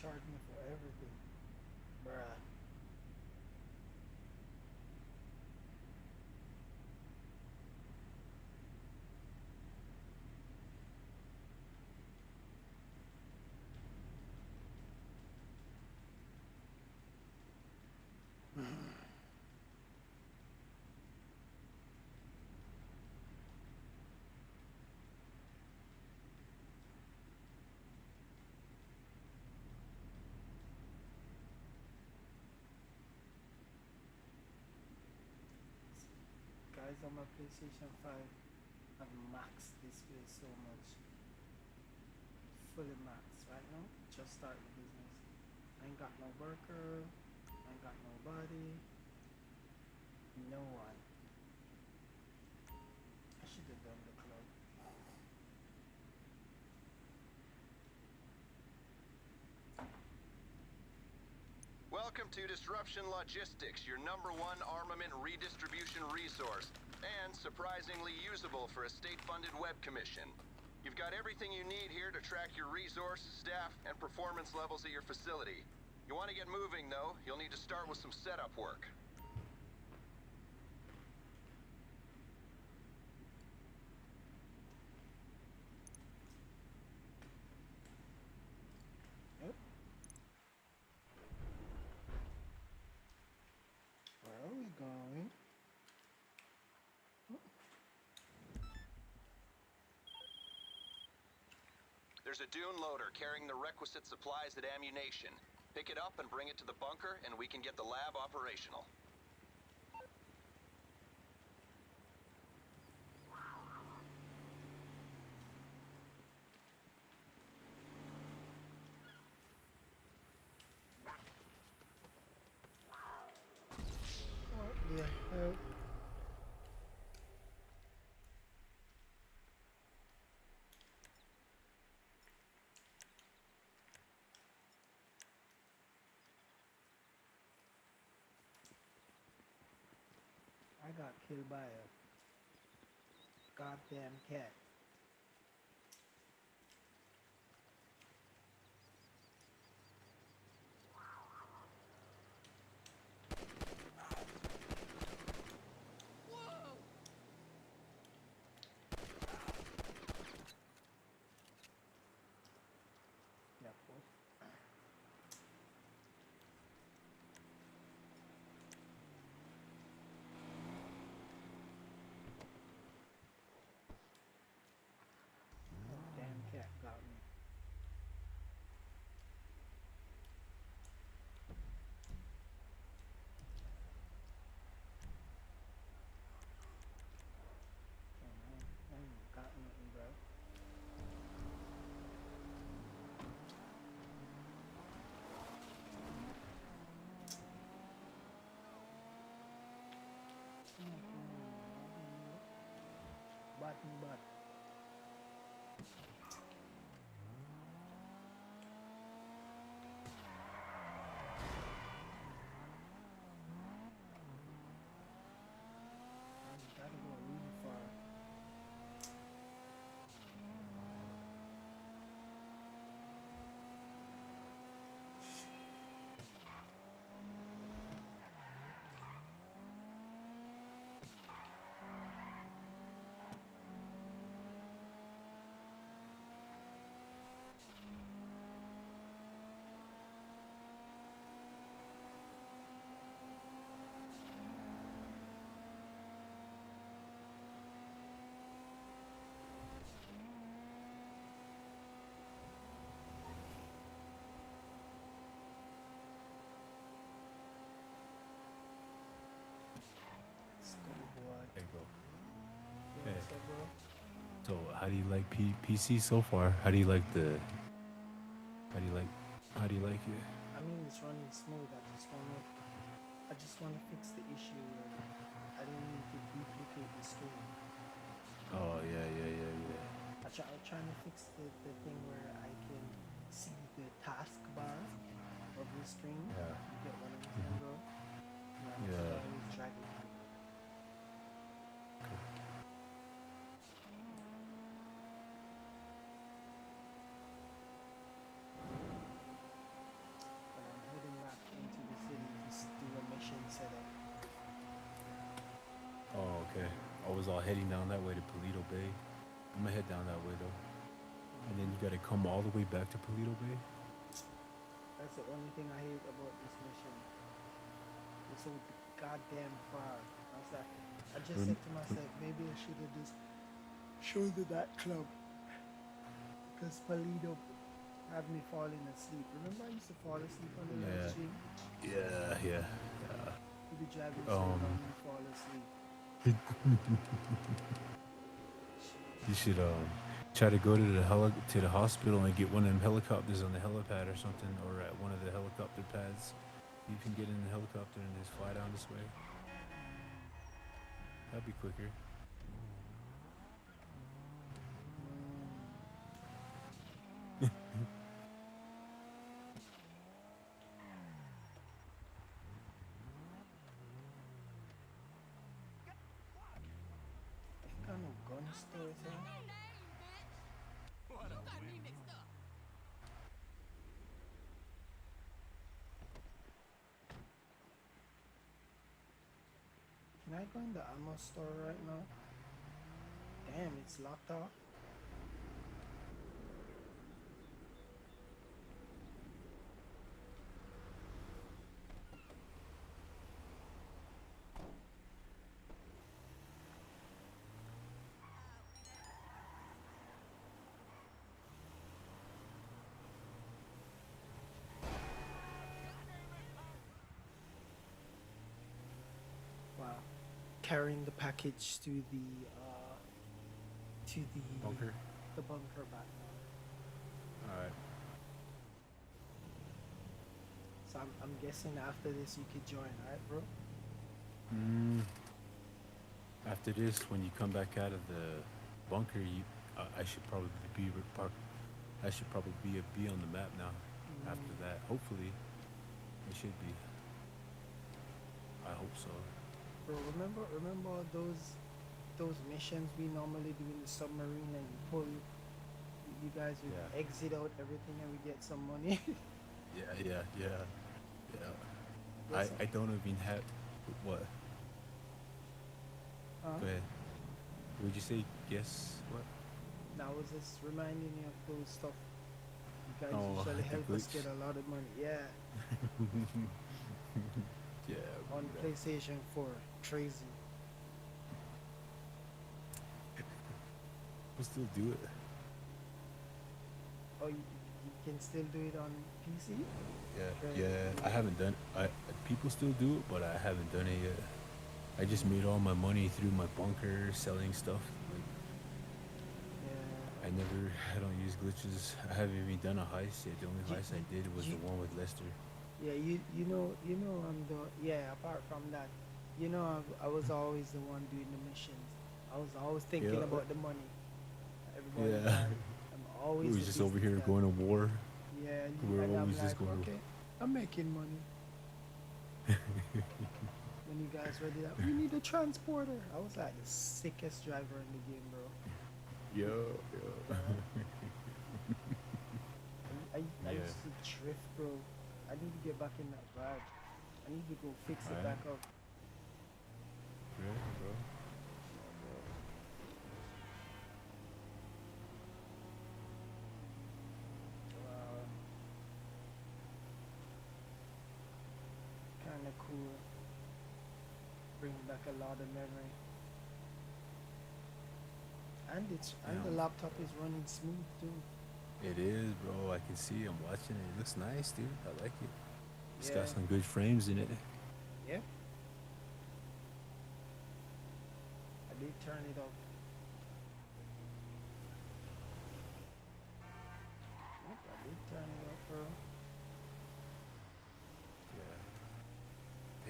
charge me for everything, bruh. Guys, on my PlayStation 5, I've maxed this place so much. Fully maxed right now. Just start the business. I ain't got no worker. I ain't got nobody. No one. I should have done the club. Welcome to Disruption Logistics, your #1 armament redistribution resource, and surprisingly usable for a state-funded web commission. You've got everything you need here to track your resource, staff, and performance levels at your facility. You want to get moving, though, you'll need to start with some setup work. Yep. Where are we going? There's a dune loader carrying the requisite supplies and ammunition. Pick it up and bring it to the bunker, and we can get the lab operational. What the hell? I got killed by a goddamn cat. Yeah, boy. That damn cat got me. I ain't got nothing, bro. But. I gotta go really far. Scummy boy. There you go. Yeah, Hey. what's up, bro? So, how do you like PC so far? How do you like the? How do you like it? I mean, it's running smooth. I just wanna fix the issue where I don't need to duplicate the screen. Oh yeah. I'm trying to fix the thing where I can see the taskbar of the screen. Yeah. You get what I'm saying, bro? Yeah. Yeah. Always dragging me. Okay. I was all heading down that way to Paleto Bay. I'm gonna head down that way though. And then you gotta come all the way back to Paleto Bay. That's the only thing I hate about this mission. It's so goddamn far. I was like, I just said to myself, maybe I should have just showed to that club. Because Paleto had me falling asleep. Remember I used to fall asleep on the live Yeah. stream? Yeah. You'd be driving straight on and fall asleep. You should try to go to the hospital and get one of them helicopters on the helipad or something, or at one of the helicopter pads. You can get in the helicopter and just fly down this way. That'd be quicker. What kind of gun store is that? What a week. Can I go in the ammo store right now? Damn, it's locked off. Wow. Carrying the package to the Bunker. the bunker back now. All right. So I'm guessing after this you could join, right, bro? After this, when you come back out of the bunker, I should probably be I should probably be on the map now. After that, hopefully, it should be. I hope so. Bro, remember all those missions we normally do in the submarine, and you guys would Yeah. exit out everything and we get some money. Yeah. Yes, I don't even have what. Go ahead. Would you say guess what? Now I was just reminding you of those stuff. You guys Oh, usually the help us glitch. get a lot of money. Yeah, Yeah. on yeah. PlayStation 4. Crazy. We'll still do it. Oh, you can still do it on PC? Yeah. I haven't done. People still do it, but I haven't done it yet. I just made all my money through my bunker selling stuff. Like, Yeah. I don't use glitches. I haven't even done a heist yet. The only heist I did was the one with Lester. Yeah, you know apart from that, I was always the one doing the missions. I was always thinking Yeah. about the money. Everybody, Yeah. I'm always We the was just over business here guy. going to war. Yeah, we're and I'm always just like, going to- okay, I'm making money. When you guys ready that, we need a transporter. I was like the sickest driver in the game, bro. Yeah. I Yeah. used to drift, bro. I need to get back in that garage. I need to go fix it Alright. back up. Yeah, bro. Wow. Kinda cool. Bring back a lot of memory. And the Yeah. laptop is running smooth too. It is, bro. I can see. I'm watching it. It looks nice, dude. I like it. It's Yeah. got some good frames in it. Yeah. I did turn it up. Yep, I did turn it up, bro. Yeah.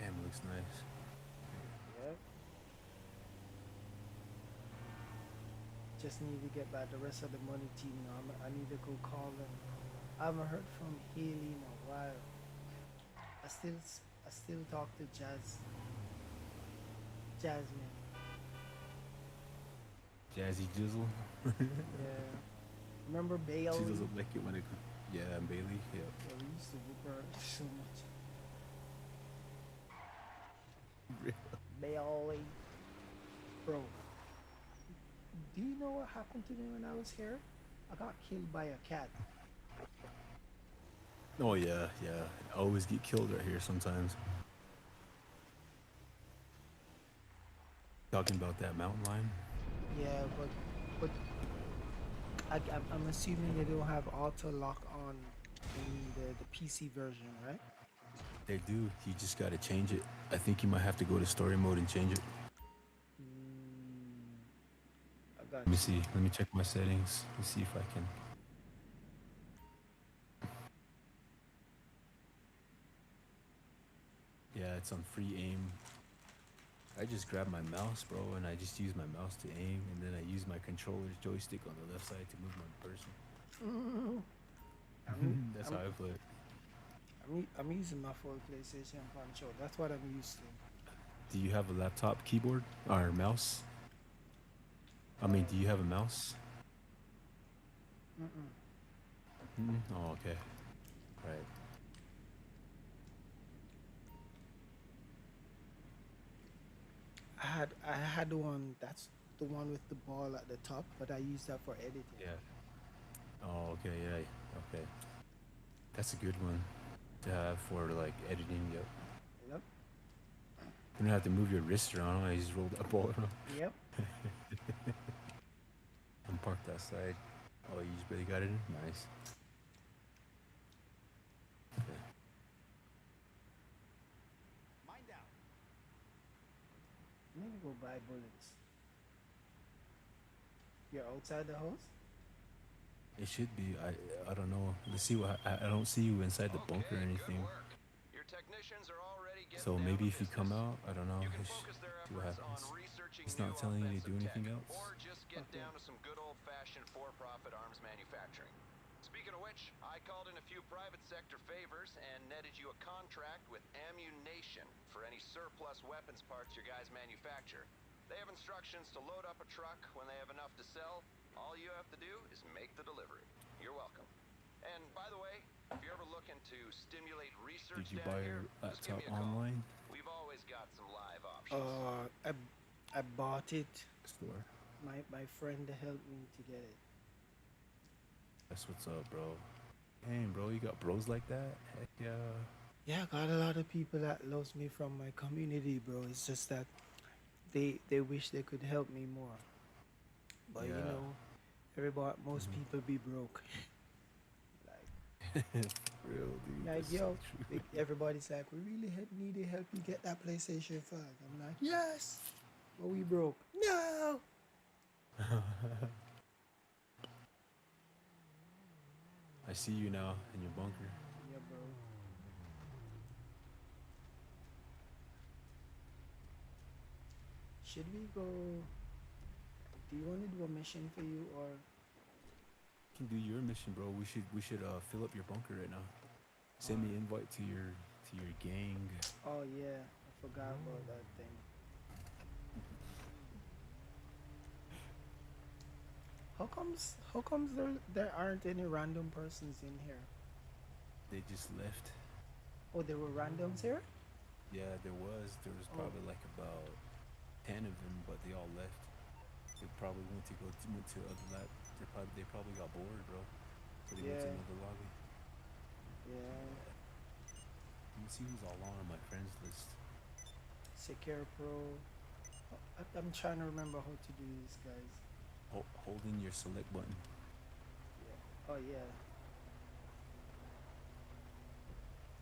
Damn, it looks nice. Yep. Just need to get back the rest of the money team now. I need to go call them. I haven't heard from Haley in a while. I still talk to Jasmine. Jazzy Jizzle. Yeah. Remember Bailey? She doesn't like it when it. Yeah, Bailey. Yeah. Yeah, we used to whoop her so much. Bailey. Bro, do you know what happened to me when I was here? I got killed by a cat. Oh yeah, yeah. I always get killed right here sometimes. Talking about that mountain lion. Yeah, but I'm assuming they don't have auto lock on in the PC version, right? They do. You just gotta change it. I think you might have to go to story mode and change it. Mm, I got Let me you. see. Let me check my settings. Let's see if I can. Yeah, it's on free aim. I just grab my mouse, bro, and I just use my mouse to aim, and then I use my controller's joystick on the left side to move my person. Mm, I'm That's how I'm I play it. I'm using my full PlayStation control. That's what I'm used to. Do you have a laptop keyboard or mouse? I mean, do you have a mouse? Mm-mm. Oh, okay. Right. I had one. That's the one with the ball at the top, but I use that for editing. Yeah. Oh, okay. Yeah. Okay. That's a good one to have for like editing. Yep. Yep. You don't have to move your wrist around. I just roll that ball around. Yep. I'm parked outside. Oh, you just barely got it in? Nice. Okay. Mind out. I'm gonna go buy bullets. You're outside the house? It should be. I don't know. Let's see what I don't see you inside the bunker or Okay, good anything. work. Your technicians are already getting So down maybe to if you come business. out, I don't know. You can Let's focus their see what efforts on happens. researching It's new not telling you to offensive do tech, anything else. or just get Okay. down to some good old-fashioned for-profit arms manufacturing. Speaking of which, I called in a few private sector favors and netted you a contract with Ammunition for any surplus weapons parts your guys manufacture. They have instructions to load up a truck when they have enough to sell. All you have to do is make the delivery. You're welcome. And by the way, if you're ever looking to stimulate research Did you down buy here, your just give laptop me a call. online? We've always got some live options. I bought it. Store. My friend helped me to get it. That's what's up, bro. Damn, bro, you got bros like that? Heck yeah. Yeah, I got a lot of people that loves me from my community, bro. It's just that they wish they could help me more. But you Yeah. know, most people be broke. Like For real, dude. like That's so yo, true. everybody's like, we really need to help you get that PlayStation 5. I'm like, yes, but we broke. No. I see you now in your bunker. Yeah, bro. Should we go? Do you want to do a mission for you or? You can do your mission, bro. We should fill up your bunker right now. Send me invite to your gang. Oh yeah, I forgot about that thing. How comes there aren't any random persons in here? They just left. Oh, there were randoms here? Yeah, there was. There was Oh. probably like about 10 of them, but they all left. They probably went to other lab. They probably got bored, bro. So they went to Yeah. another lobby. Yeah. Let me see who's all on my friends list. Secure Pro. I'm trying to remember how to do this, guys. Hold in your select button. Yeah. Oh yeah.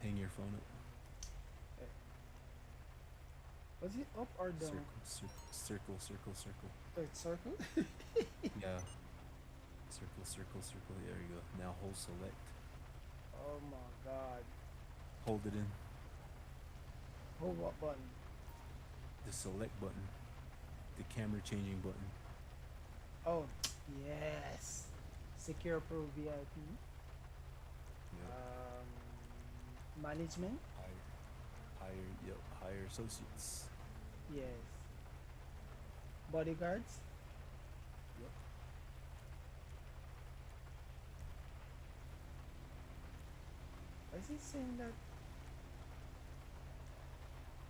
Hang your phone up. Okay. Was it up or down? Circle. Wait, circle? Yeah. Circle. There you go. Now hold select. Oh my god. Hold it in. Hold what button? The select button. The camera changing button. Oh, yes. Secure Pro VIP. Yep. Management. Hire associates. Yes. Bodyguards. Yep. Why is it saying that?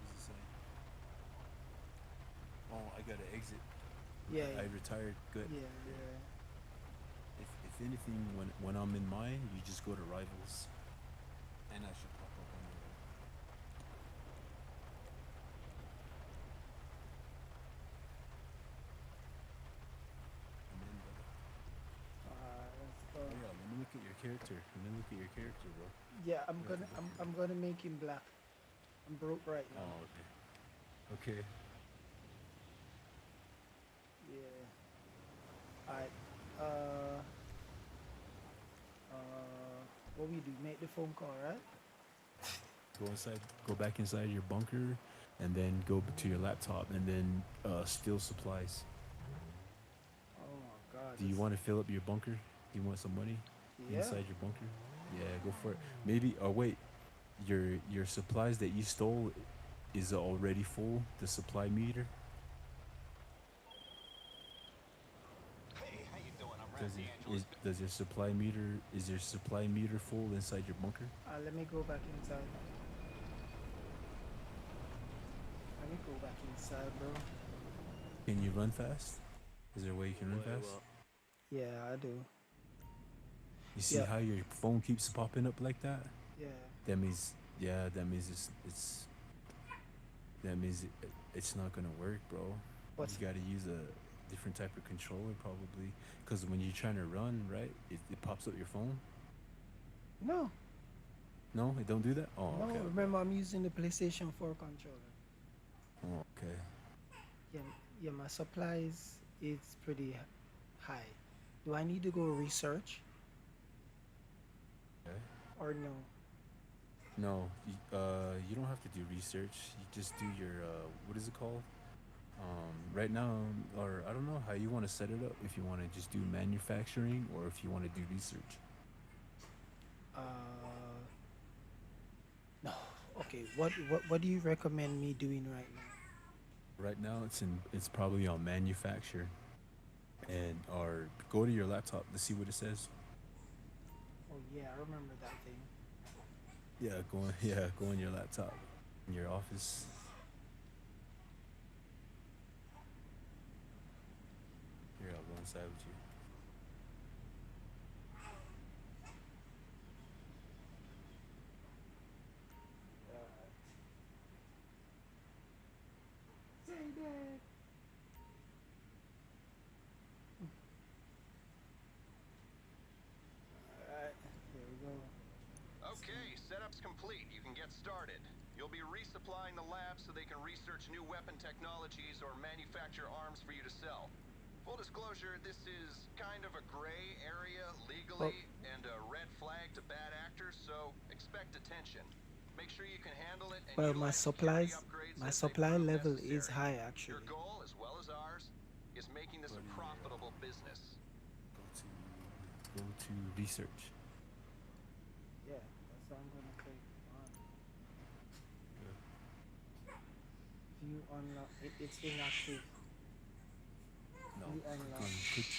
What's it say? Oh, I gotta exit. Yeah, I retired. Good. yeah, yeah. If anything, when I'm in mine, you just go to rivals, and I should pop up on your. And then, Let's go. oh yeah, let me look at your character. Let me look at your character, bro. Yeah, We have to look I'm gonna make him black. I'm broke right now. Oh, okay. Okay. Yeah. Alright. Uh. What we do? Make the phone call, right? Go inside. Go back inside your bunker, and then go to your laptop, and then steal supplies. Oh my God. Do you want to fill up your bunker? Do you want some money Yeah. inside your bunker? Yeah, go for it. Maybe. Oh wait, your supplies that you stole is it already full. The supply meter. Hey, how you doing? I'm Does Ramsey it Angeles. does your supply meter is your supply meter full inside your bunker? Let me go back inside. Let me go back inside, bro. Can you run fast? Is there a way you can run fast? Yeah, I do. You see Yeah. how your phone keeps popping up like that? Yeah. That means that means it's that means it's not gonna work, bro. What's You gotta use a different type of controller probably, because when you're trying to run, right, it pops up your phone. no, No, it don't do that. Oh, no. okay. Remember, I'm using the PlayStation 4 controller. Oh, okay. Yeah, yeah. My supplies is pretty high. Do I need to go research Okay. or no? No, you don't have to do research. You just do your what is it called? Right now, or I don't know how you want to set it up. If you want to just do manufacturing, or if you want to do research. Uh, no. Okay. What do you recommend me doing right now? Right now, it's probably on manufacture, and or go to your laptop to see what it says. Oh yeah, I remember that thing. Go on your laptop, in your office. Here, I'll go inside with you. Say that. Alright, here we go. Okay, setup's complete. You can get started. You'll be resupplying the lab so they can research new weapon technologies or manufacture arms for you to sell. Full disclosure, this is kind of a gray area legally and a red flag to bad actors, so expect attention. Make sure you can handle it and Well, my utilize security supplies, upgrades my as they supply prove level is necessary. high Your actually. goal, as well as ours, is making this Go a to your, profitable business. go to research. Yeah, that's what I'm gonna click on. Good. View unlock. It's inactive. No, View click unlock. on click.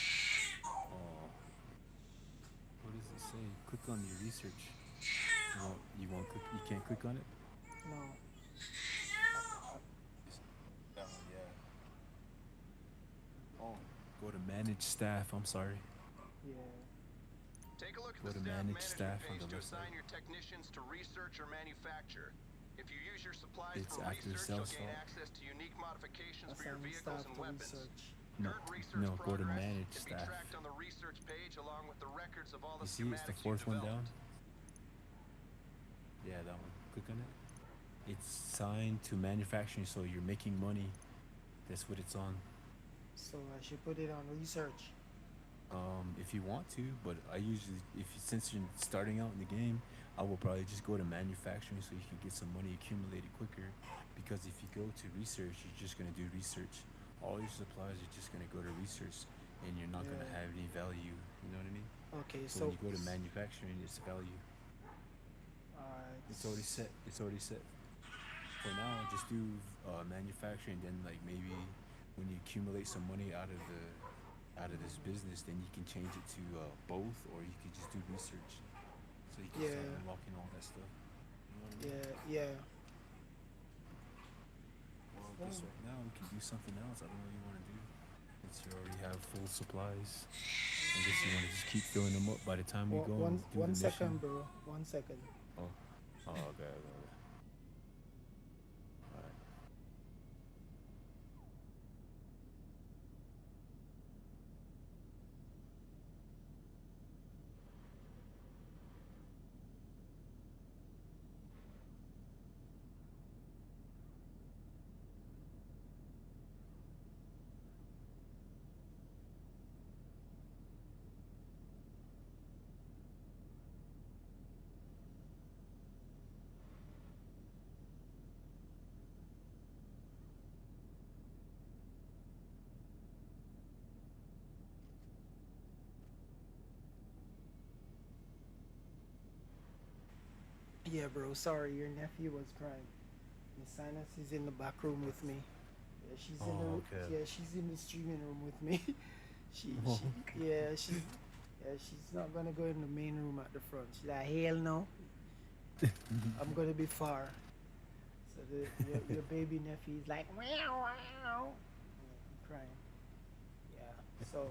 Oh, what does it say? Click on your research. You won't click. You can't click on it. No. Just, yeah. Oh, go to manage staff. I'm sorry. Yeah. Take a look at Go the to staff manage management staff on page the to left assign side. your technicians to research or manufacture. If you use your supplies It's for after research, you'll sales gain fault. access to unique modifications for your Assign vehicles staff and to weapons. research. No, Current research no. Go to progress manage can be staff. tracked on the research page along with the records of all the You see, it's the schematics you've fourth one down. developed. Yeah, that one. Click on it. It's signed to manufacturing, so you're making money. That's what it's on. So I should put it on research. If you want to, but I usually, since you're starting out in the game, I will probably just go to manufacturing so you can get some money accumulated quicker. Because if you go to research, you're just gonna do research. All your supplies are just gonna go to research, and you're not gonna Yeah. have any value. You know what I mean? Okay, So so when you go to manufacturing, it's value. It's already set. It's already set. For now, just do manufacturing. Then, like maybe when you accumulate some money out of this business, then you can change it to both, or you could just do research. So you can start Yeah. unlocking all that stuff. You know what I mean? yeah, yeah. Well, I guess right now we can do something else. I don't know what you want to do. Since you already have full supplies, I guess you want to just keep filling them up by the time we go and do the One mission. second, bro. 1 second. Oh, oh, okay, okay. All right. Yeah, bro. Sorry, your nephew was crying. Miss Psynos is in the back room with me. Yeah, she's in Oh, okay. the she's in the streaming room with me. she Oh, she she's not gonna go in the main room at the front. She's like, hell no, okay. I'm gonna be far. So your baby nephew is like, wow, wow, crying. Yeah. So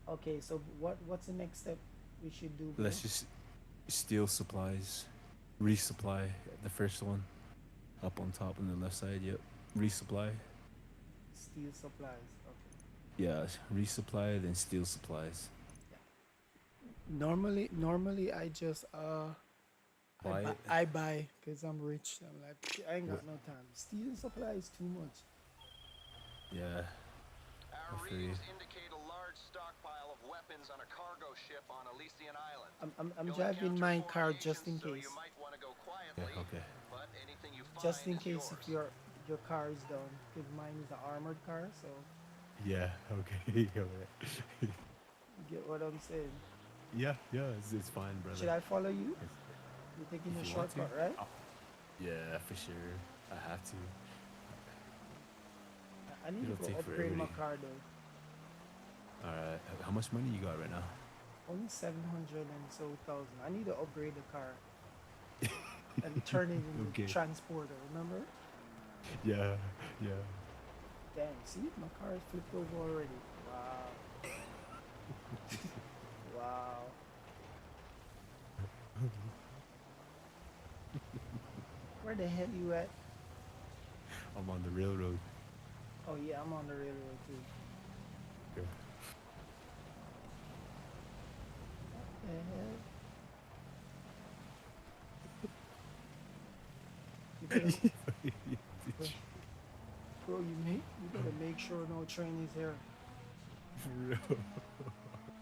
okay. So what's the next step we should do, bro? Let's just steal supplies, resupply the first one up on top on the left side. Yep, resupply. Steal supplies. Okay. Yeah, resupply then steal supplies. Normally I just Buy it. I buy because I'm rich. I'm like, I ain't got no time. Stealing supply is too much. Yeah, Our I feel you. readings indicate a large stockpile of weapons on a cargo ship on Elysian Island. I'm You'll driving encounter my four car agents, just in so case. you might want to go Okay, quietly, okay. but anything you find Just in is case if yours. your car is down. Because mine is an armored car, so Yeah, okay. Alright. you get what I'm saying. Yeah, yeah, it's fine, brother. Should I follow you? If- You're taking if a you want to. shortcut, right? Oh, yeah, for sure. I have to. I need to It'll go take upgrade my forever. car though. Alright, how much money you got right now? Only 700 and so thousand. I need to upgrade the car and turn it into Okay. transporter. Remember? Yeah, yeah. Dang, see, my car is flipped over already. Wow. Wow. Where the hell you at? I'm on the railroad. Oh yeah, I'm on the railroad too. Okay. The hell? You better, bro, you better make sure no train is here, For real.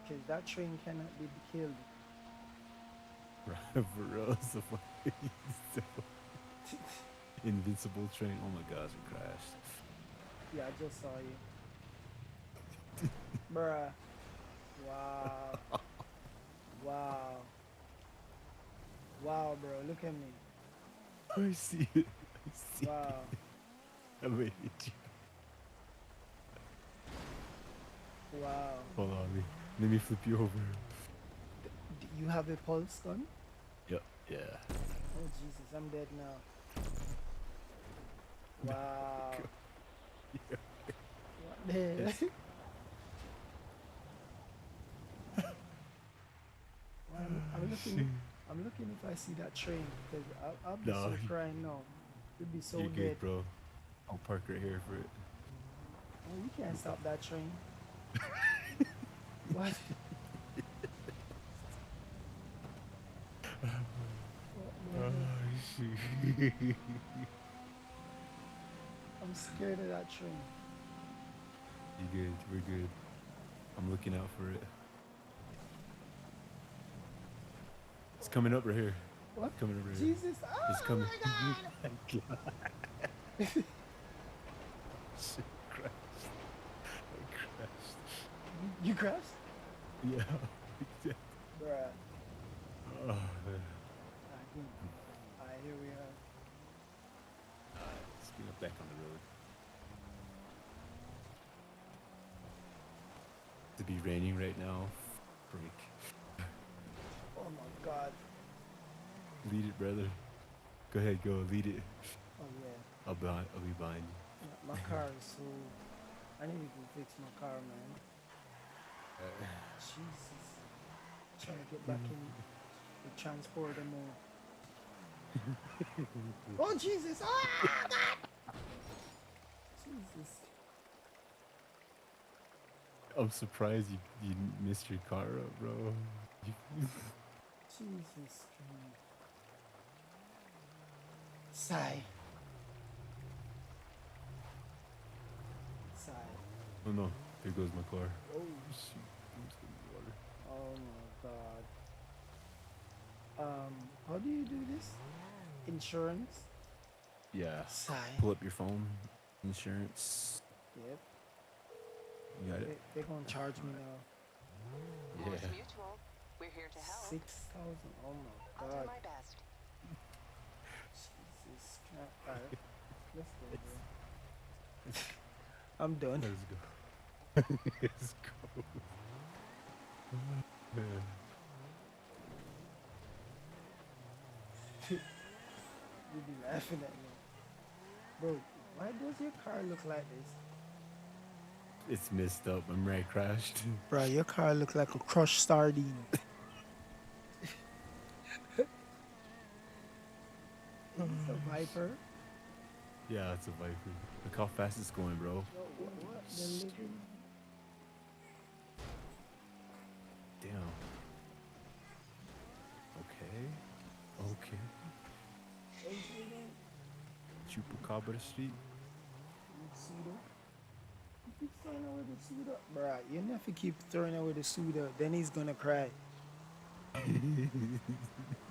cause that train cannot be killed. For real. It's the fucking invincible train. Oh my gosh, it crashed. Yeah, I just saw you. Bruh. Wow. Wow. Wow, bro. Look at me. I see it. I see Wow. it. I made you. Wow. Hold on, let me flip you over. You have a pulse gun? Yep, yeah. Oh, Jesus. I'm dead now. Wow. What the hell? Yes. I'm looking if I see that train, because I'll be No, so you- crying now. You'll be so You're dead. good, bro. I'll park right here for it. Oh, you can't stop that train. What? What? I'm scared of that train. You good? We're good. I'm looking out for it. It's coming up right here. What? Coming up right here. Jesus! Oh It's coming. my God! Shit, crashed. I crashed. You crashed? Yeah. Bruh. Oh, man. Alright, here we are. Let's get back on the road. To be raining right now. Break. Oh my God. Lead it, brother. Go ahead, go. Lead it. Oh yeah. I'll be behind you. My car is so. I need to go fix my car, man. Jesus. Trying to get back in the transporter mode. Oh Jesus! Ah, God! Jesus! I'm surprised you missed your car up, bro. You- Jesus! Sigh. Sigh. oh no, there goes my car. Oh. Shoot, almost got in the water. Oh my God. How do you do this? Insurance? Yeah. Sigh. Pull up your phone. Insurance. Yep. You got it. They're gonna charge me now. Morse Yeah. Mutual. We're here to help. 6,000. Oh my I'll do God. my best. Jesus. Alright. Let's go, bro. I'm done. Let's go. Let's go. Man. You be laughing at me. Bro, why does your car look like this? It's messed up. I'm right crashed. Bro, your car look like a crushed sardine. It's a Viper. Yeah, it's a Viper. Look how fast it's going, bro. What? The living... Damn. Okay. Okay. Chupacabra Street. Suda. You keep throwing away the Suda. Bruh, you never keep throwing away the Suda, then he's gonna cry.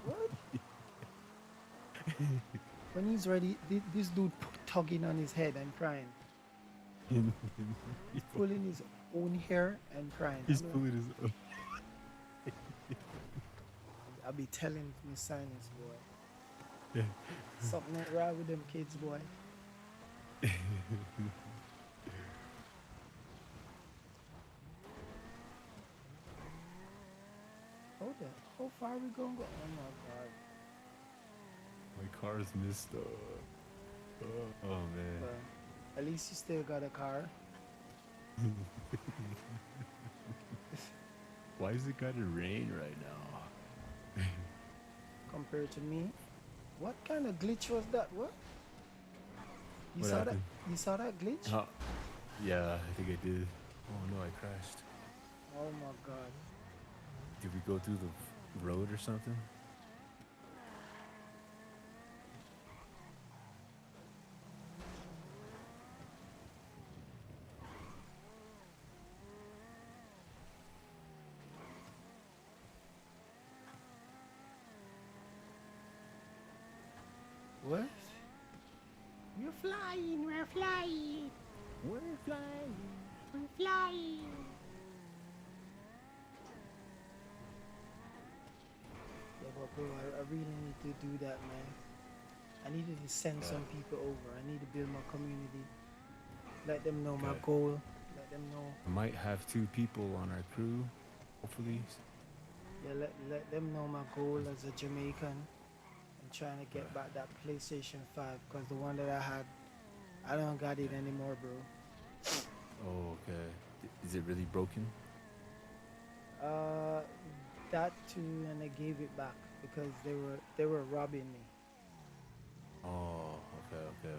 What? When he's ready, this dude tugging on his head and crying. He's pulling his own hair and crying. He's pulling his own. I'll be telling Miss Psynos, boy. Yeah. Something ain't right with them kids, boy. How far we gonna go? Oh my God. My car's messed up. Oh man. But at least you still got a car. Why is it gotta rain right now? Compared to me. What kind of glitch was that? What? You What saw happened? that? You saw that glitch? Yeah, I think I did. Oh no, I crashed. Oh my God. Did we go through the road or something? What? We're flying. We're flying. We're flying. We're flying. Yeah, but bro, I really need to do that, man. I needed to send some people over. I need to build my community. Let them know my Okay. goal. Let them know. I might have 2 people on our crew, hopefully. Yeah, let them know my goal as a Jamaican. I'm trying to get back that PlayStation 5 because the one that I had, I don't got it anymore, bro. Oh, okay. Is it really broken? That too, and I gave it back because they were robbing me. Oh, okay.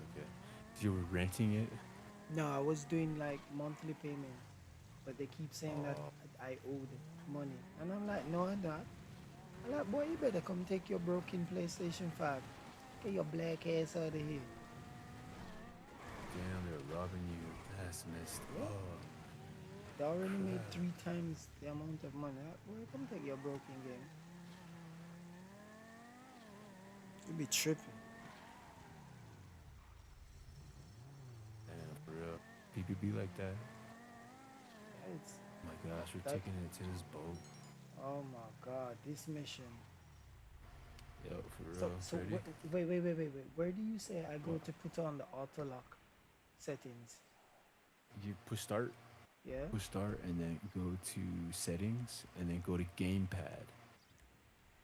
You were renting it? No, I was doing like monthly payment, but they keep saying that Oh. I owed money, and I'm like, no, I'm not. I'm like, boy, you better come take your broken PlayStation 5. Get your black ass out of here. Damn, they're robbing you. That's messed Yeah. up. They already made Crap. 3 times the amount of money. Boy, come take your broken game. You be tripping. Damn, for real. People be like that. It's, Oh my gosh, we're That- taking it to this boat. oh my God, this mission. Yo, for real. So Pretty. wait. Where do you say I go What? to put on the auto lock settings? You push start, Yeah. and then go to settings, and then go to gamepad.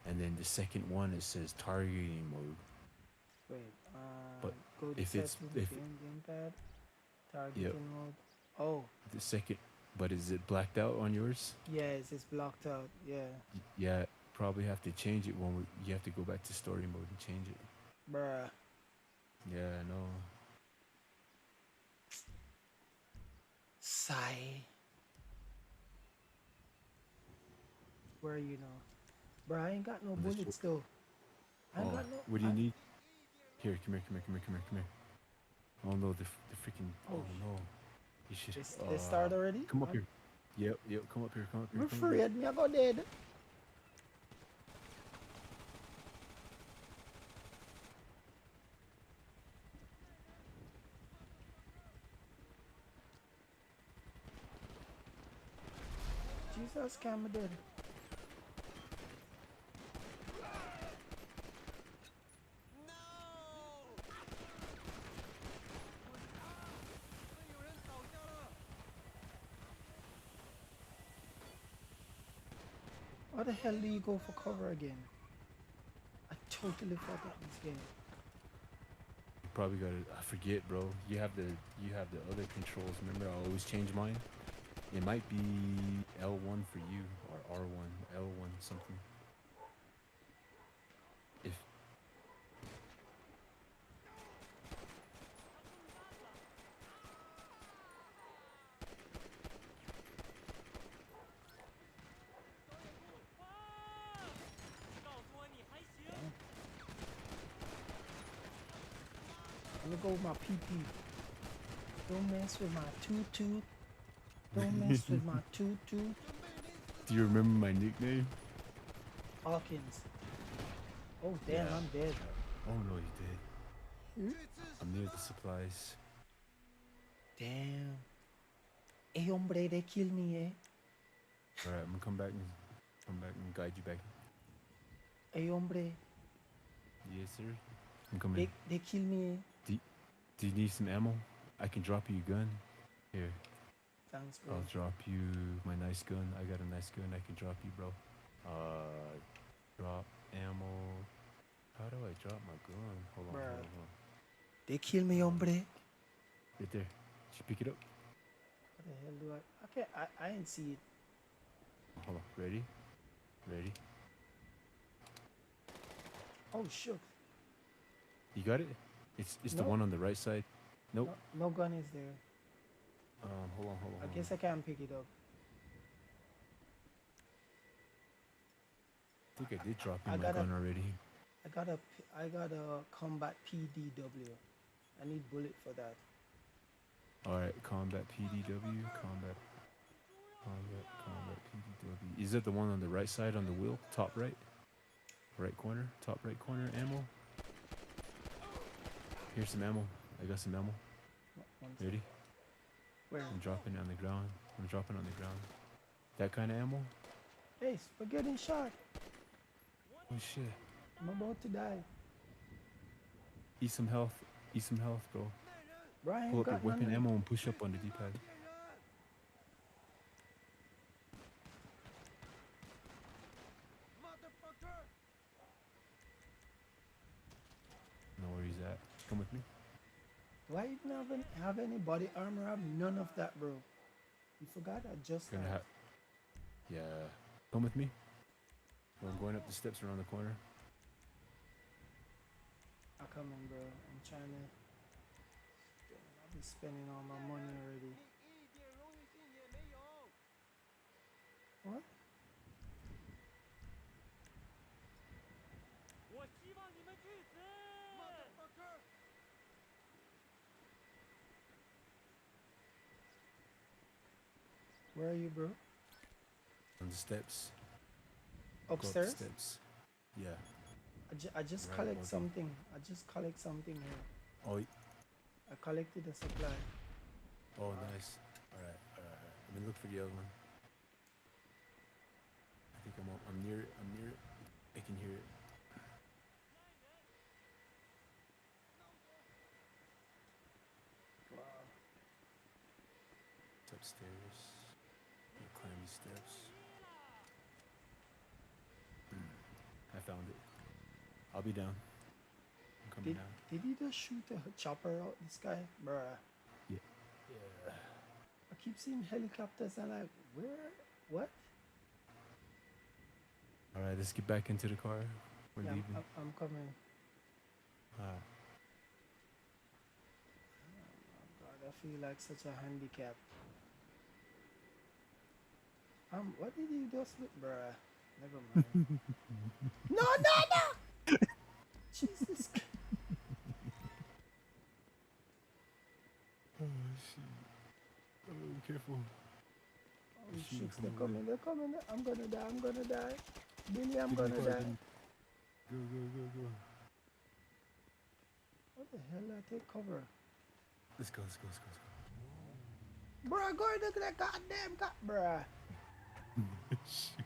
And then the second one, it says targeting mode. Wait. But- Go the If it's settings, if gamepad, yep, targeting mode. Oh, the second, but is it blacked out on yours? yes, it's blocked out. Yeah, Yeah, probably have to change it when you have to go back to story mode and change it. bruh. Yeah, I know. Sigh. Where are you now? Bruh, I ain't got no On the bullets though. I ain't Oh, got no. what do you need? Here, come here, come here, come here, come here, come here. Oh no, the freaking. Oh, Oh no, you should. they start already? Come up here. Yep, yep. Come up here, come up here, I'm come up here. afraid me I go dead. Jesus, can me dead. Why the hell do you go for cover again? I totally forgot this game. You probably gotta. I forget, bro. You have the other controls. Remember, I always change mine. It might be L1 for you or R1, L1 something. If Let me go with my PP. Don't mess with my toot. Don't mess with my toot. do you remember my nickname? Hawkins. Oh damn, Yeah. I'm dead. Oh no, you did. I'm near the supplies. Damn. Hey hombre, they killed me, eh? All right, I'm gonna come back and guide you back. Hey hombre, Yes, sir. I'm coming. they killed me, eh? Do you need some ammo? I can drop you a gun. Here, Thanks, bro. I'll drop you my nice gun. I got a nice gun I can drop you, bro. Drop ammo. How do I drop my gun? Hold on, hold Bruh. on, hold on. They killed me, hombre. Right there. Did you pick it up? What the hell do I? Okay, I ain't see it. Hold on. Ready? Ready? Oh shoot. You got it? It's the No. one on the right side. Nope. No gun is there. Hold on, hold on. I guess I can't pick it up. I think I did drop I in my got a- gun already. I got a combat PDW. I need bullet for that. All right, combat PDW, combat PDW. Is that the one on the right side on the wheel, top right? Right corner, top right corner ammo. Here's some ammo. I got some ammo. One sec. Ready? Where? I'm dropping on the ground. I'm dropping on the ground. That kind of ammo? Hey, we're getting shot. Oh shit. I'm about to die. Eat some health. Eat some health, bro. Brian Pull up your got weapon none. ammo and push up on the D-pad. Know where he's at. Come with me. Why you even have any body armor? I have none of that, bro. You forgot I just Gonna had. have. Yeah. Come with me. Well, I'm going up the steps around the corner. I'm coming, bro. I'm trying to. I've been spending all my money already. What? Where are you, bro? On the steps. Go up the Upstairs? steps. Yeah. I just Right collect above you. something. I just collect something here. Oh, I collected a supply. oh, nice. All right. Let me look for the other one. I think I'm near it. I'm near it. I can hear it. Wow. It's upstairs. You climb these steps. I found it. I'll be down. I'm coming Did, out. did he just shoot a chopper out this guy? Bruh. Yeah. Yeah. I keep seeing helicopters and like, where? What? All right, let's get back into the car. We're Yeah, leaving. I'm coming. Ah, God, I feel like such a handicap. What did you just look, bruh? Never mind. No, no, no! Jesus. oh shit! Oh, careful! Oh She shit, looks they're in the way. coming, they're coming. I'm gonna die, I'm gonna die. Billy, I'm Get in the gonna car, die. then. Go, go, go, go. What the hell? I take cover. Let's go, let's go, let's go, let's Bruh, go into that goddamn car. Bruh. go. Shoot.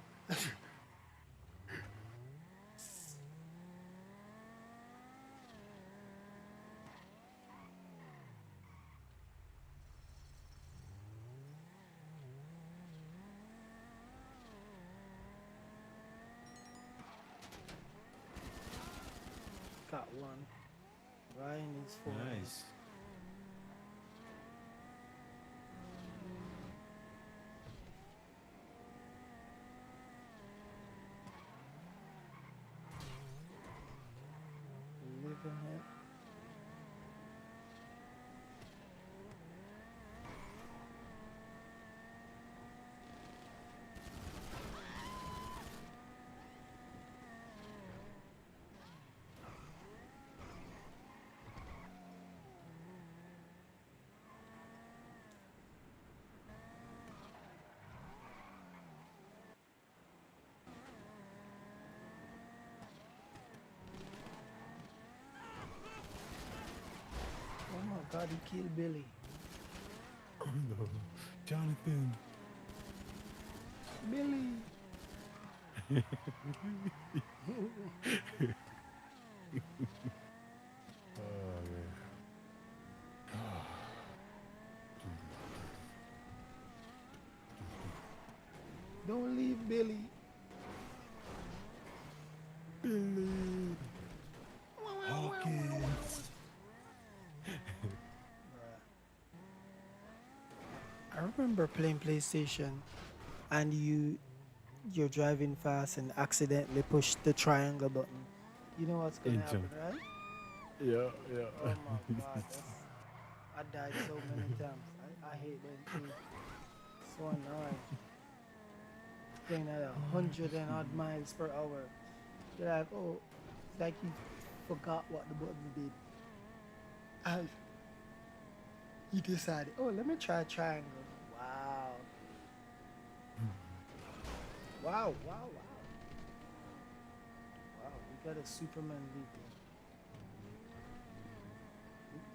Got one. Ryan is for Nice. living it. Oh my god, he killed Billy. Oh no, Jonathan. Billy! Oh man. Don't leave Billy. Billy. Hawkins. I remember playing PlayStation and you're driving fast and accidentally push the triangle button. You know what's gonna And happen, jump. right? Yeah, yeah. Oh my god, I died so many times. I hate them too. So annoying. Playing at 100 and odd miles per hour. You're like, oh, it's like you forgot what the button did. And you decided, oh, let me try triangle. Wow. Wow, wow, wow. Wow, we got a Superman vehicle.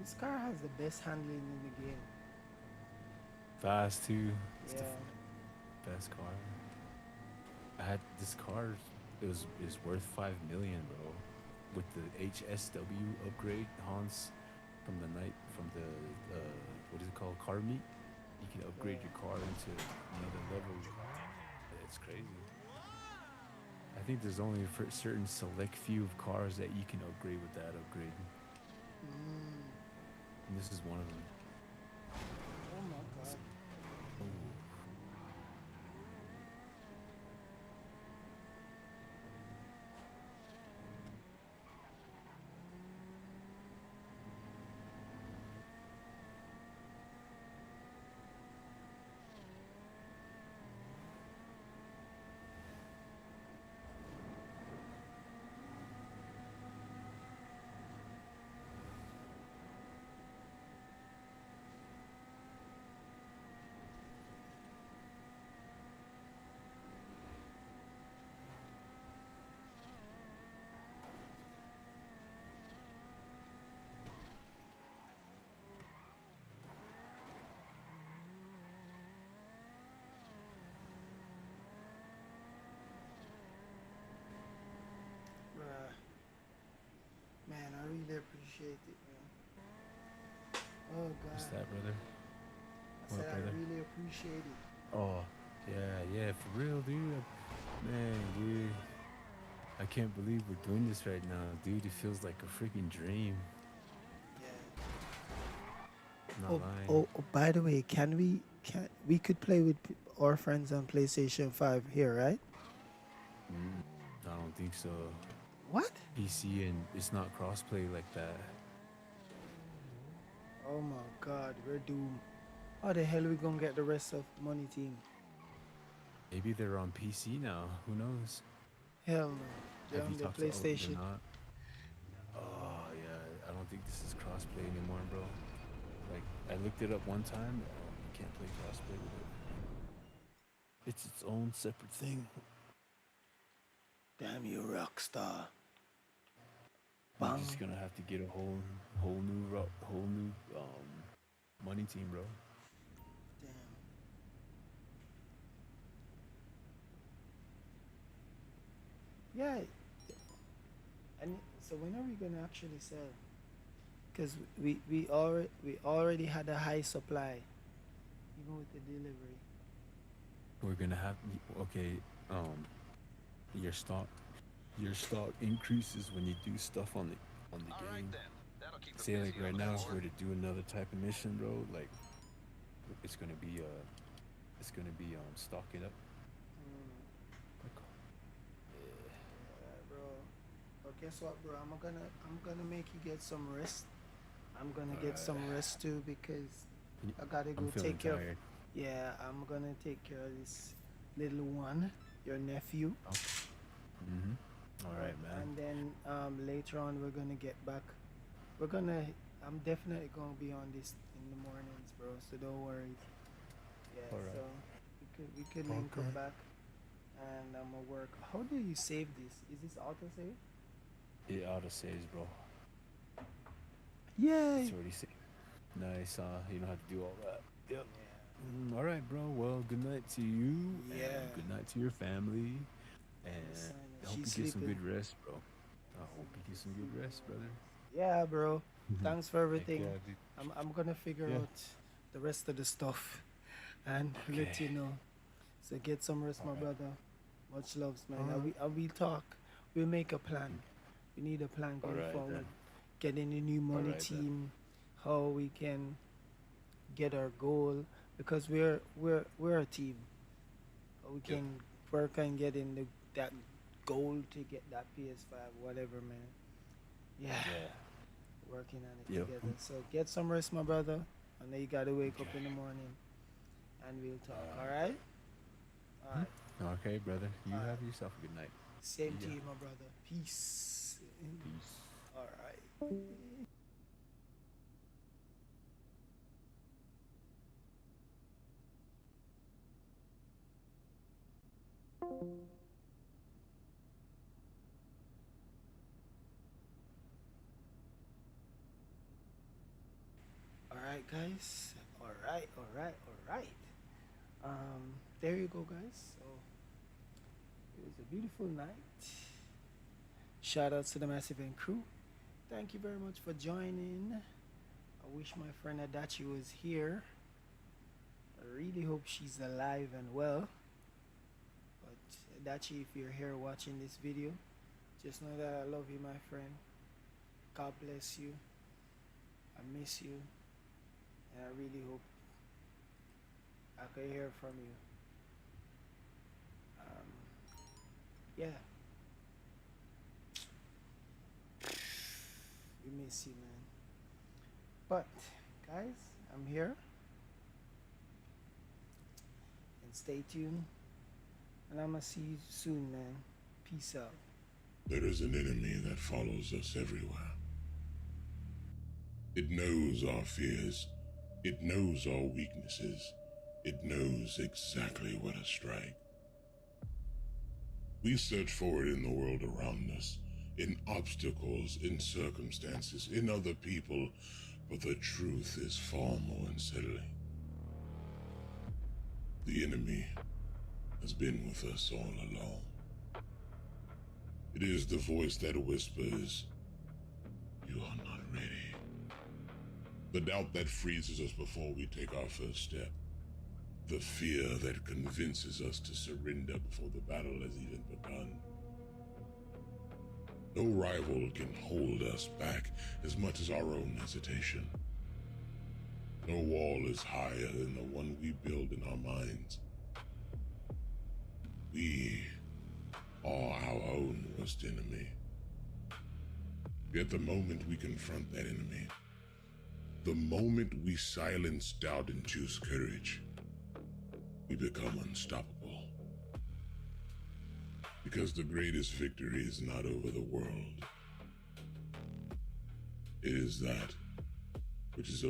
This car has the best handling in the game. Fast too. It's Yeah. the best car. I had this car. It was worth 5 million, bro. With the HSW upgrade, Hans, from the what is it called, car meet. You can upgrade Yeah. your car into another level. It's crazy. I think there's only for certain select few of cars that you can upgrade with that upgrade, Mm. and this is one of them. Oh my god. Oh. Bruh. Man, I really appreciate it, man. Oh What's god. that, brother? I What, said I brother? really appreciate it. Oh, yeah, for real, dude. Man, dude. I can't believe we're doing this right now, dude. It feels like a freaking dream. Yeah. Not Oh, lying. oh, by the way, can we could play with our friends on PlayStation 5 here, right? Mm, I don't think so. What? PC and it's not crossplay like that. Oh my God, we're doomed. How the hell we gonna get the rest of money team? Maybe they're on PC now. Who knows? Hell no. They're Have you on the talked to? Oh, they're PlayStation. not. Oh yeah, I don't think this is crossplay anymore, bro. Like I looked it up one time. Oh, you can't play crossplay with it. It's its own separate thing. Damn you, Rockstar. You're Bang. just gonna have to get a whole new money team, bro. Damn. Yeah. And so when are we gonna actually sell? Because we already had a high supply, even with the delivery. We're gonna have okay. Um, your stock your stock increases when you do stuff on the All right game. then. That'll keep it Say like busy on right the now, if floor. we're to do another type of mission, bro, like it's gonna be stocking up. Mm, Like, yeah, bro. But guess what, bro? I'm gonna make you get some rest. I'm gonna get some rest too because I gotta I'm go feeling take care of. tired. Yeah, I'm gonna take care of this little one, your nephew. Mm-hmm. All right, man. And then later on we're gonna get back. We're gonna. I'm definitely gonna be on this in the mornings, bro. So don't worry. Yeah. All right. So we could link Okay. up back, and I'm gonna work. How do you save this? Is this auto save? It auto saves, bro. Yay! It's already saved. Nice. You don't have to do all that. Yep. Yeah. All right, bro. Well, good night to you. Yeah. And good night to your family. And Miss I Psynos, hope you she's get some sleeping. good rest, bro. I hope you get some good rest, brother. Yeah, bro. Thanks for Heck everything. yeah, dude. I'm gonna figure Yeah. out the rest of the stuff and let you Okay. know. So get some rest, All my right. brother. Much loves, man. All And right. we talk. We'll make a plan. We need a plan All going right forward. then. Getting a new All money right then. team, how we can get our goal because we're a team. We Yep. can work on getting that goal to get that PS5, whatever, man. Yeah, Yeah. working on it Yep. together. So get some rest, my brother. I know you gotta wake up Okay. in the morning, and we'll talk. All All right. right. All right. Okay, brother. You All right. have yourself a good night. Same See to ya. you, my brother. Peace. Peace. All right. All right, guys. All right. All right. All right. There you go, guys. So it was a beautiful night. Shout out to the Massive and crew. Thank you very much for joining. I wish my friend Adachi was here. I really hope she's alive and well. But Adachi, if you're here watching this video, just know that I love you, my friend. God bless you. I miss you. And I really hope I could hear from you. Yeah. We miss you, man. But, guys, I'm here. And stay tuned. And I'm going to see you soon, man. Peace out. There is an enemy that follows us everywhere. It knows our fears. It knows our weaknesses. It knows exactly where to strike. We search for it in the world around us, in obstacles, in circumstances, in other people, but the truth is far more unsettling. The enemy has been with us all along. It is the voice that whispers, "You are not ready." The doubt that freezes us before we take our first step. The fear that convinces us to surrender before the battle has even begun. No rival can hold us back as much as our own hesitation. No wall is higher than the one we build in our minds. We are our own worst enemy. Yet the moment we confront that enemy, the moment we silence doubt and choose courage, we become unstoppable. Because the greatest victory is not over the world. It is that which is